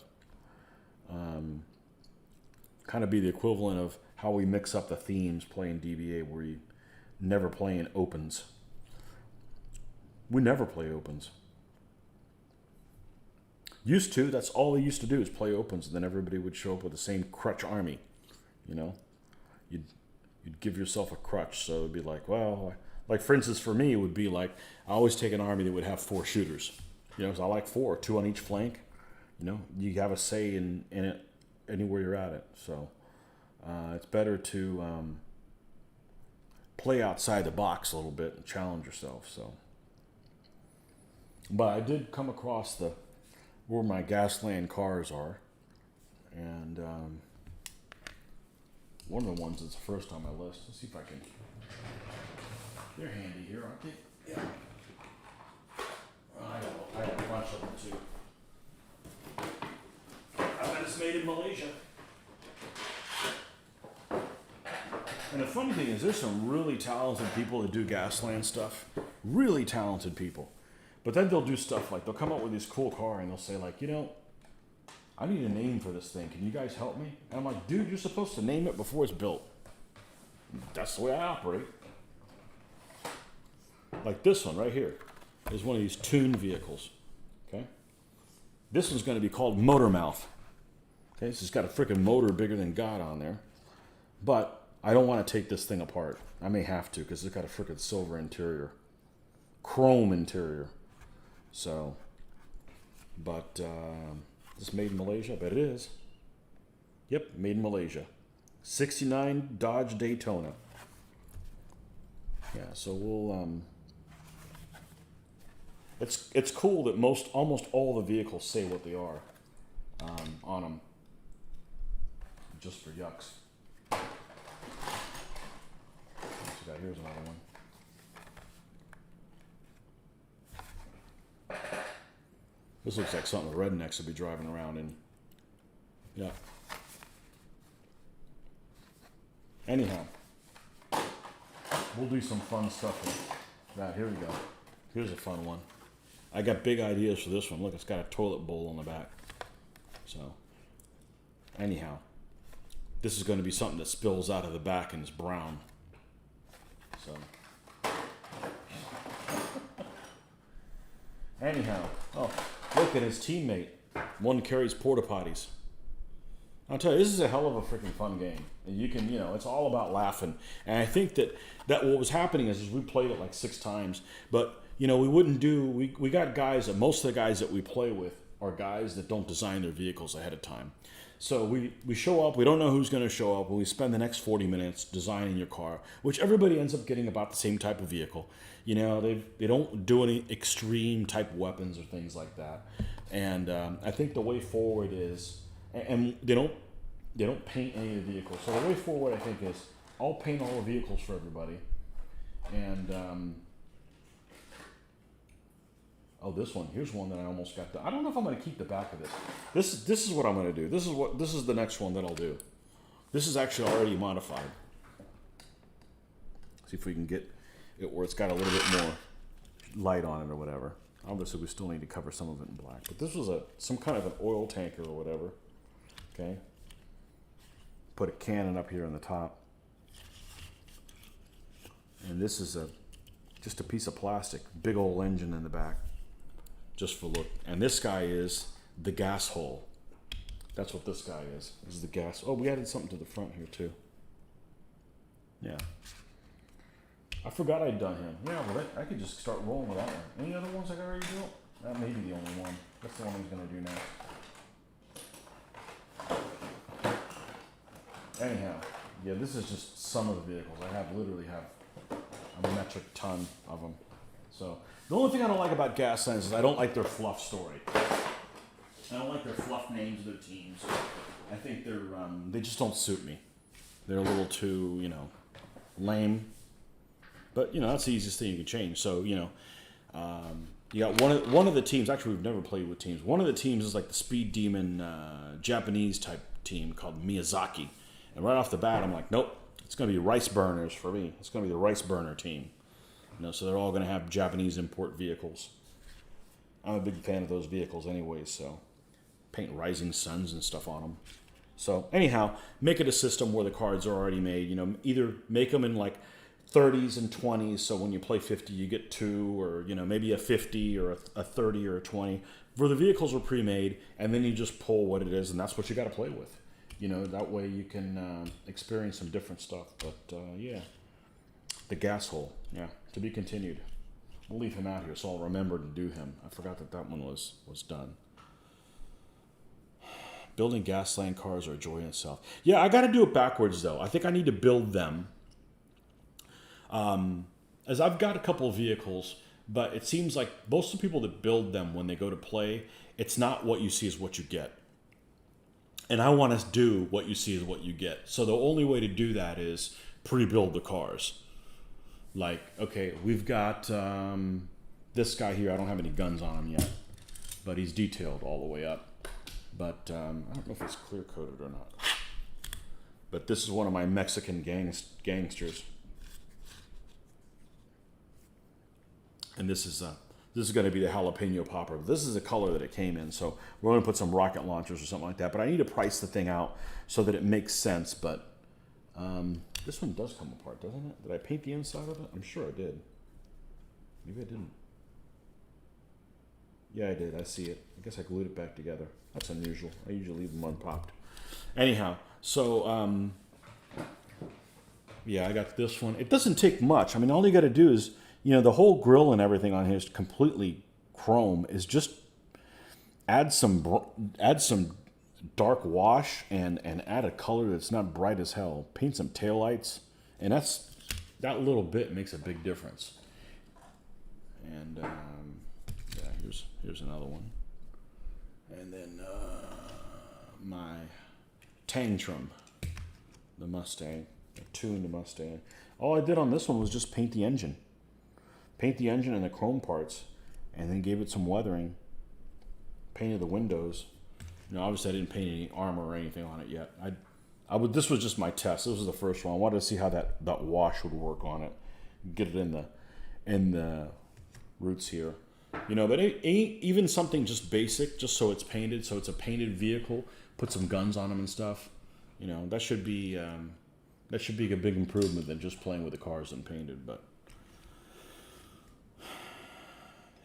kind of be the equivalent of how we mix up the themes playing DBA, where you never play in opens. We never play opens. Used to, that's all they used to do is play opens, and then everybody would show up with the same crutch army. You'd give yourself a crutch, so it'd be like, well, like for instance, for me, it would be like, I always take an army that would have 4 shooters. So I like 4, 2 on each flank. You have a say in it anywhere you're at it. So it's better to play outside the box a little bit and challenge yourself. So, but I did come across where my Gasland cars are, and one of the ones that's first on my list. Let's see if I can. They're handy here, aren't they? Yeah. I have a bunch of them too. I bet it's made in Malaysia. And the funny thing is, there's some really talented people that do Gasland stuff. Really talented people. But then they'll do stuff like, they'll come up with this cool car and they'll say like, you know, I need a name for this thing. Can you guys help me? And I'm like, dude, you're supposed to name it before it's built. That's the way I operate. Like this one right here is one of these tuned vehicles. Okay? This one's going to be called Motor Mouth. Okay, so it's got a freaking motor bigger than God on there. But I don't want to take this thing apart. I may have to because it's got a freaking silver interior. Chrome interior. So, but it's made in Malaysia? I bet it is. Yep, made in Malaysia. 69 Dodge Daytona. Yeah, so we'll it's cool that almost all the vehicles say what they are on them. Just for yucks. Here's another one. This looks like something the rednecks would be driving around in. Yeah. Anyhow, we'll do some fun stuff with that. Here we go. Here's a fun one. I got big ideas for this one. Look, it's got a toilet bowl on the back. So, anyhow, this is going to be something that spills out of the back and is brown. So, anyhow, oh, look at his teammate. One carries porta potties. I'll tell you, this is a hell of a freaking fun game. And you can, it's all about laughing. And I think that what was happening is we played it like 6 times. But, we wouldn't we got guys, most of the guys that we play with are guys that don't design their vehicles ahead of time. So we show up, we don't know who's going to show up, and we spend the next 40 minutes designing your car, which everybody ends up getting about the same type of vehicle. They don't do any extreme type weapons or things like that. And I think the way forward is, and they don't paint any of the vehicles. So the way forward, I think, is I'll paint all the vehicles for everybody. And oh, this one. Here's one that I almost got done. I don't know if I'm going to keep the back of this. This is what I'm going to do. This is the next one that I'll do. This is actually already modified. See if we can get it where it's got a little bit more light on it or whatever. Obviously, we still need to cover some of it in black. But this was some kind of an oil tanker or whatever. Okay. Put a cannon up here on the top. And this is just a piece of plastic. Big old engine in the back. Just for look. And this guy is the gas hole. That's what this guy is. This is the gas. Oh, we added something to the front here too. Yeah. I forgot I'd done him. Yeah, well, I could just start rolling with that one. Any other ones I got already built? That may be the only one. That's the one he's going to do next. Anyhow, yeah, this is just some of the vehicles. I literally have a metric ton of them. So the only thing I don't like about Gaslands is I don't like their fluff story. I don't like their fluff names of their teams. I think they just don't suit me. They're a little too, lame. But that's the easiest thing you can change. So you got one of the teams. Actually, we've never played with teams. One of the teams is like the Speed Demon Japanese type team called Miyazaki. And right off the bat, I'm like, nope, it's going to be rice burners for me. It's going to be the rice burner team. So they're all going to have Japanese import vehicles. I'm a big fan of those vehicles anyway, so paint rising suns and stuff on them. So anyhow, make it a system where the cards are already made. Either make them in like 30s and 20s, so when you play 50, you get 2, or maybe a 50 or a 30 or a 20. Where the vehicles are pre-made, and then you just pull what it is, and that's what you got to play with. That way you can experience some different stuff. But yeah, the gas hole, yeah, to be continued. We'll leave him out here, so I'll remember to do him. I forgot that one was done. Building Gasland cars are a joy in itself. Yeah, I got to do it backwards though. I think I need to build them. As I've got a couple of vehicles, but it seems like most of the people that build them when they go to play, it's not what you see is what you get. And I want to do what you see is what you get. So the only way to do that is pre-build the cars. Like, okay, we've got This guy here, I don't have any guns on him yet, but he's detailed all the way up. But I don't know if it's clear coated or not. But this is one of my Mexican gangsters, and this is going to be the jalapeno popper. This is the color that it came in, so we're going to put some rocket launchers or something like that. But I need to price the thing out so that it makes sense. But this one does come apart, doesn't it? Did I paint the inside of it? I'm sure I did. Maybe I didn't. Yeah, I did. I see it. I guess I glued it back together. That's unusual. I usually leave them unpopped. Anyhow, so yeah, I got this one. It doesn't take much. I mean, all you got to do is, you know, the whole grill and everything on here is completely chrome. Is just add some dark wash and add a color that's not bright as hell. Paint some taillights, and that little bit makes a big difference. And yeah, here's another one. And then my Tantrum, the Mustang, tuned the Mustang. All I did on this one was just paint the engine. Paint the engine and the chrome parts, and then gave it some weathering. Painted the windows. You know, obviously I didn't paint any armor or anything on it yet. This was just my test. This was the first one. I wanted to see how that wash would work on it. Get it in the roots here. You know, but it ain't even something just basic, just so it's painted, so it's a painted vehicle. Put some guns on them and stuff. You know, that should be a big improvement than just playing with the cars unpainted. But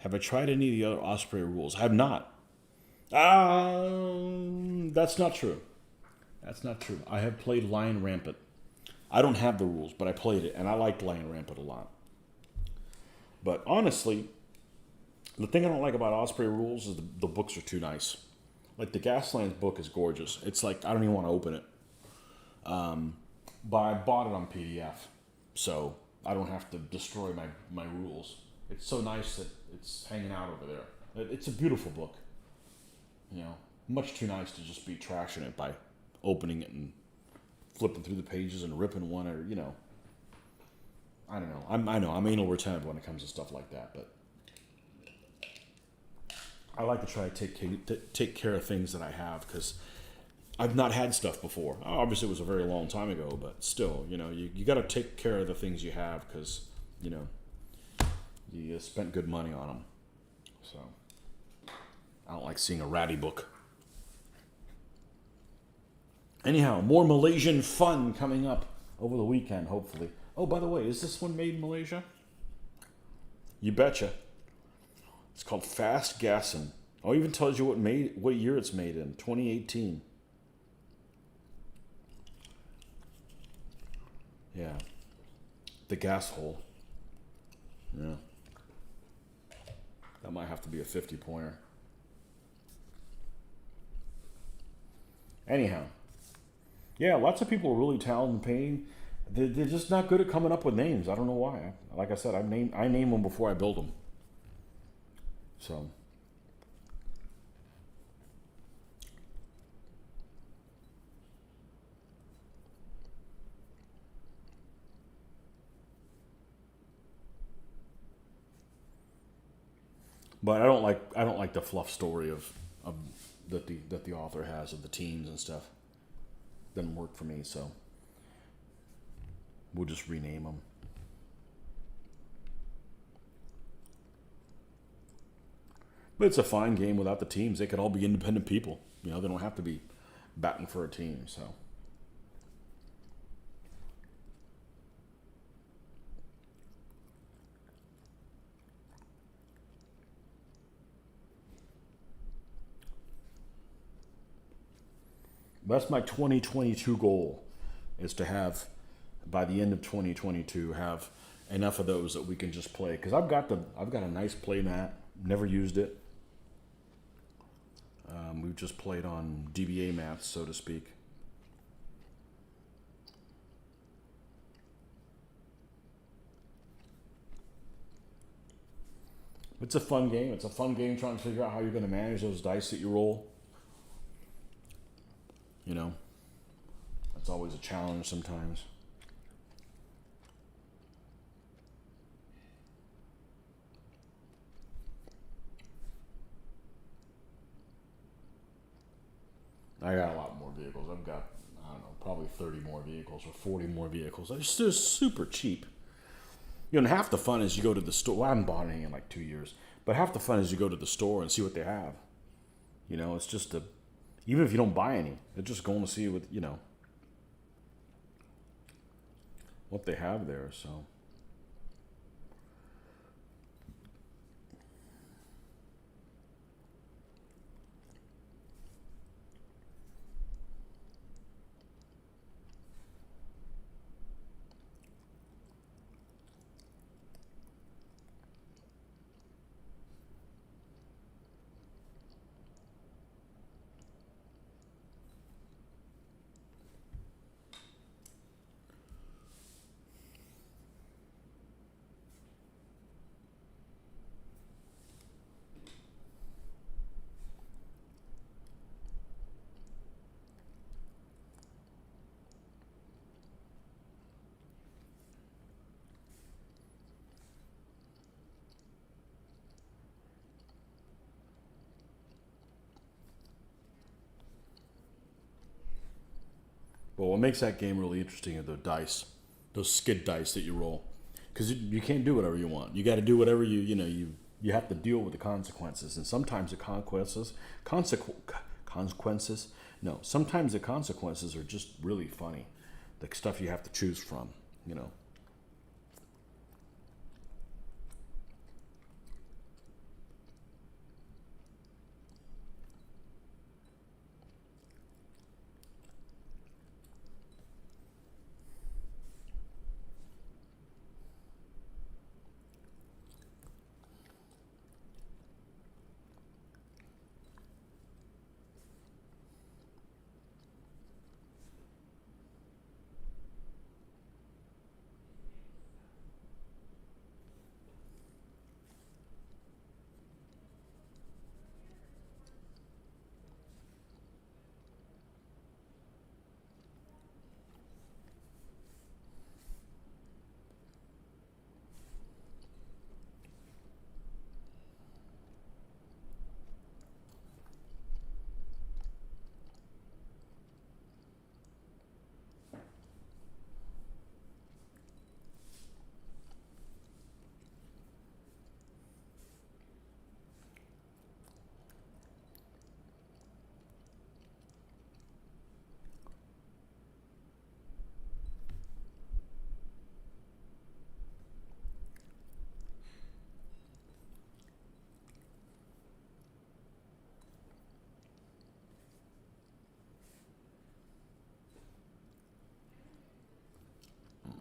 have I tried any of the other Osprey rules? I have not. That's not true. That's not true. I have played Lion Rampant. I don't have the rules, but I played it, and I liked Lion Rampant a lot. But honestly, the thing I don't like about Osprey rules is the books are too nice. Like the Gaslands book is gorgeous. It's like I don't even want to open it. But I bought it on PDF, so I don't have to destroy my rules. It's so nice that it's hanging out over there. It's a beautiful book. You know, much too nice to just be trashing it by opening it and flipping through the pages and ripping one, or, you know. I don't know. I know I'm anal retentive when it comes to stuff like that, but I like to try to take care of things that I have, because I've not had stuff before. Obviously, it was a very long time ago, but still, you know, you got to take care of the things you have, because, you know, you spent good money on them. So I don't like seeing a ratty book. Anyhow, more Malaysian fun coming up over the weekend, hopefully. Oh, by the way, is this one made in Malaysia? You betcha. It's called Fast Gassin'. Oh, it even tells you what year it's made in, 2018. Yeah. The gas hole. Yeah. That might have to be a 50-pointer. Anyhow. Yeah, lots of people are really talented in painting. They're just not good at coming up with names. I don't know why. Like I said, I name them before I build them. So. But I don't like the fluff story of that the author has of the teams and stuff. Doesn't work for me, so we'll just rename them. But it's a fine game without the teams. They could all be independent people. You know, they don't have to be batting for a team, so. That's my 2022 goal, is to have, by the end of 2022, have enough of those that we can just play. Because I've got a nice play mat, never used it. We've just played on DBA mats, so to speak. It's a fun game. It's a fun game trying to figure out how you're going to manage those dice that you roll. You know, that's always a challenge sometimes. I got a lot more vehicles. I've got, I don't know, probably 30 more vehicles or 40 more vehicles. They're super cheap. You know, and half the fun is you go to the store. Well, I haven't bought any in like 2 years, but half the fun is you go to the store and see what they have. You know, it's just even if you don't buy any, it's just going to see what, you know, what they have there. So. But what makes that game really interesting are the dice, those skid dice that you roll, because you can't do whatever you want. You got to do whatever you have to deal with the consequences, and sometimes the consequences. No, sometimes the consequences are just really funny. The stuff you have to choose from, you know.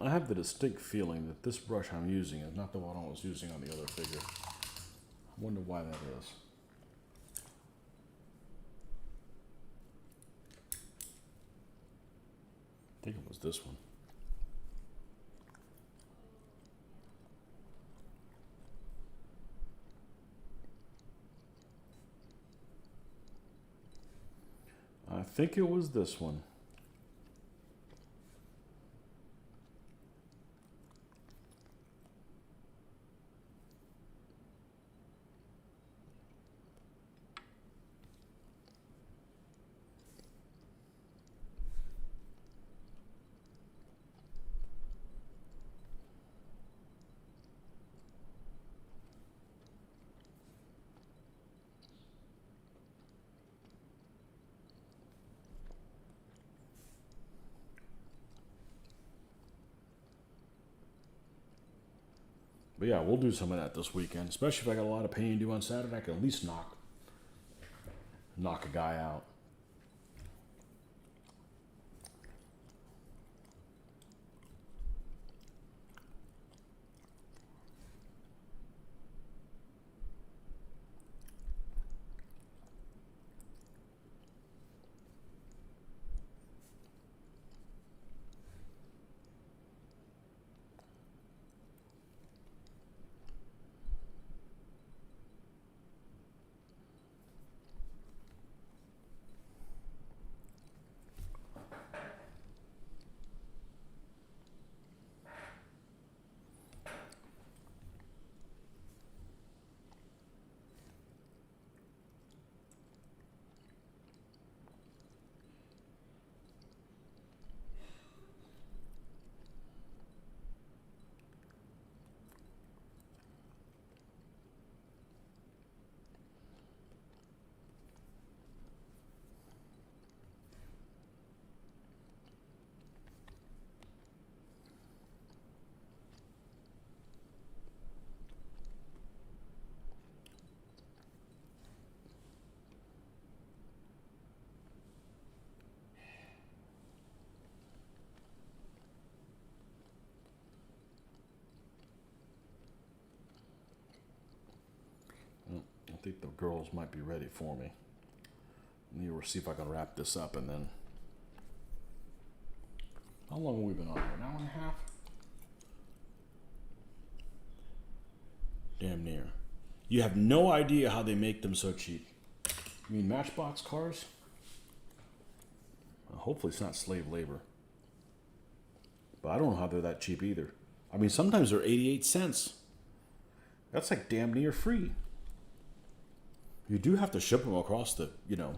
I have the distinct feeling that this brush I'm using is not the one I was using on the other figure. I wonder why that is. I think it was this one. I think it was this one. But yeah, we'll do some of that this weekend. Especially if I got a lot of painting to do on Saturday, I can at least knock a guy out. girls might be ready for me. Let me see if I can wrap this up and then. How long have we been on here? An hour and a half? Damn near. You have no idea how they make them so cheap. You mean Matchbox cars? Well, hopefully it's not slave labor. But I don't know how they're that cheap either. I mean, sometimes they're 88 cents. That's like damn near free. You do have to ship them across the, you know.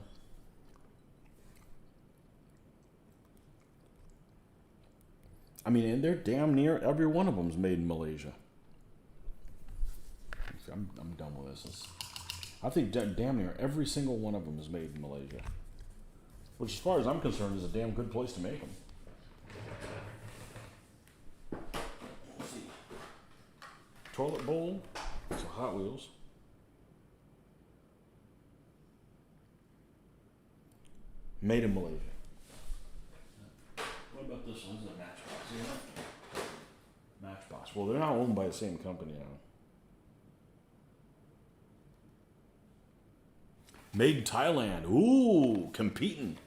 I mean, and they're damn near every one of them's made in Malaysia. I'm done with this. I think damn near every single one of them is made in Malaysia. Which, as far as I'm concerned, is a damn good place to make them. Let's see. Toilet bowl. It's a Hot Wheels. Made in Malaysia. What about this one? This is a Matchbox, isn't it? Matchbox. Well, they're not owned by the same company now. Made in Thailand. Ooh, competing.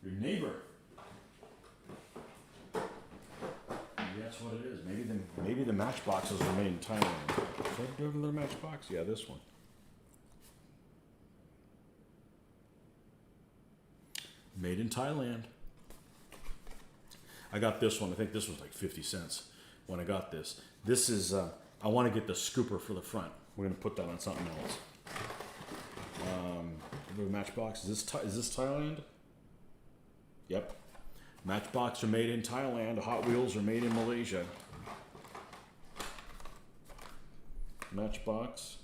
Your neighbor. Maybe that's what it is. Maybe the Matchboxes are made in Thailand. Is that a regular Matchbox? Yeah, this one. Made in Thailand. I got this one. I think this was like 50 cents when I got this. This is, I want to get the scooper for the front. We're going to put that on something else. Matchbox. Is this Thailand? Yep. Matchbox are made in Thailand. Hot Wheels are made in Malaysia. Matchbox.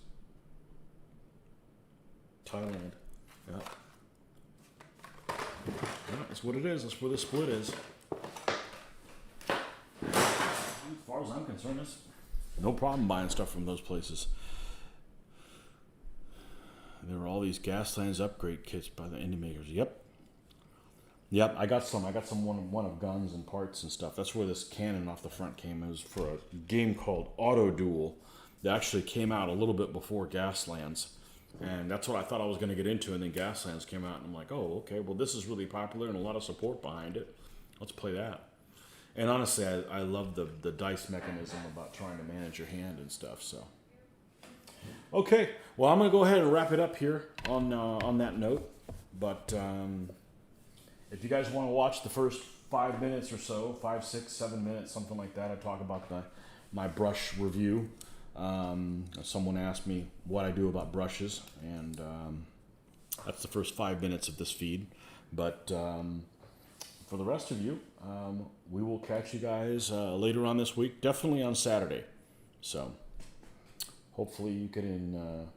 Thailand. Yep. Yeah, that's what it is. That's where the split is. As far as I'm concerned, it's no problem buying stuff from those places. There were all these Gaslands upgrade kits by the indie makers. Yep. I got some one of guns and parts and stuff. That's where this cannon off the front came. It was for a game called Auto Duel that actually came out a little bit before Gaslands. And that's what I thought I was going to get into, and then Gaslands came out, and I'm like, oh, okay, well, this is really popular and a lot of support behind it. Let's play that. And honestly, I love the dice mechanism about trying to manage your hand and stuff, so. Okay, well, I'm going to go ahead and wrap it up here on that note. But if you guys want to watch the first 5 minutes or so, 5, 6, 7 minutes, something like that, I talk about my brush review. Someone asked me what I do about brushes, and that's the first 5 minutes of this feed. But for the rest of you, we will catch you guys later on this week, definitely on Saturday. So hopefully you can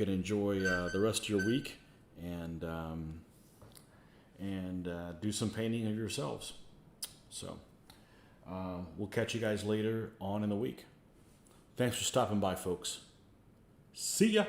enjoy the rest of your week and do some painting of yourselves. So we'll catch you guys later on in the week. Thanks for stopping by, folks. See ya.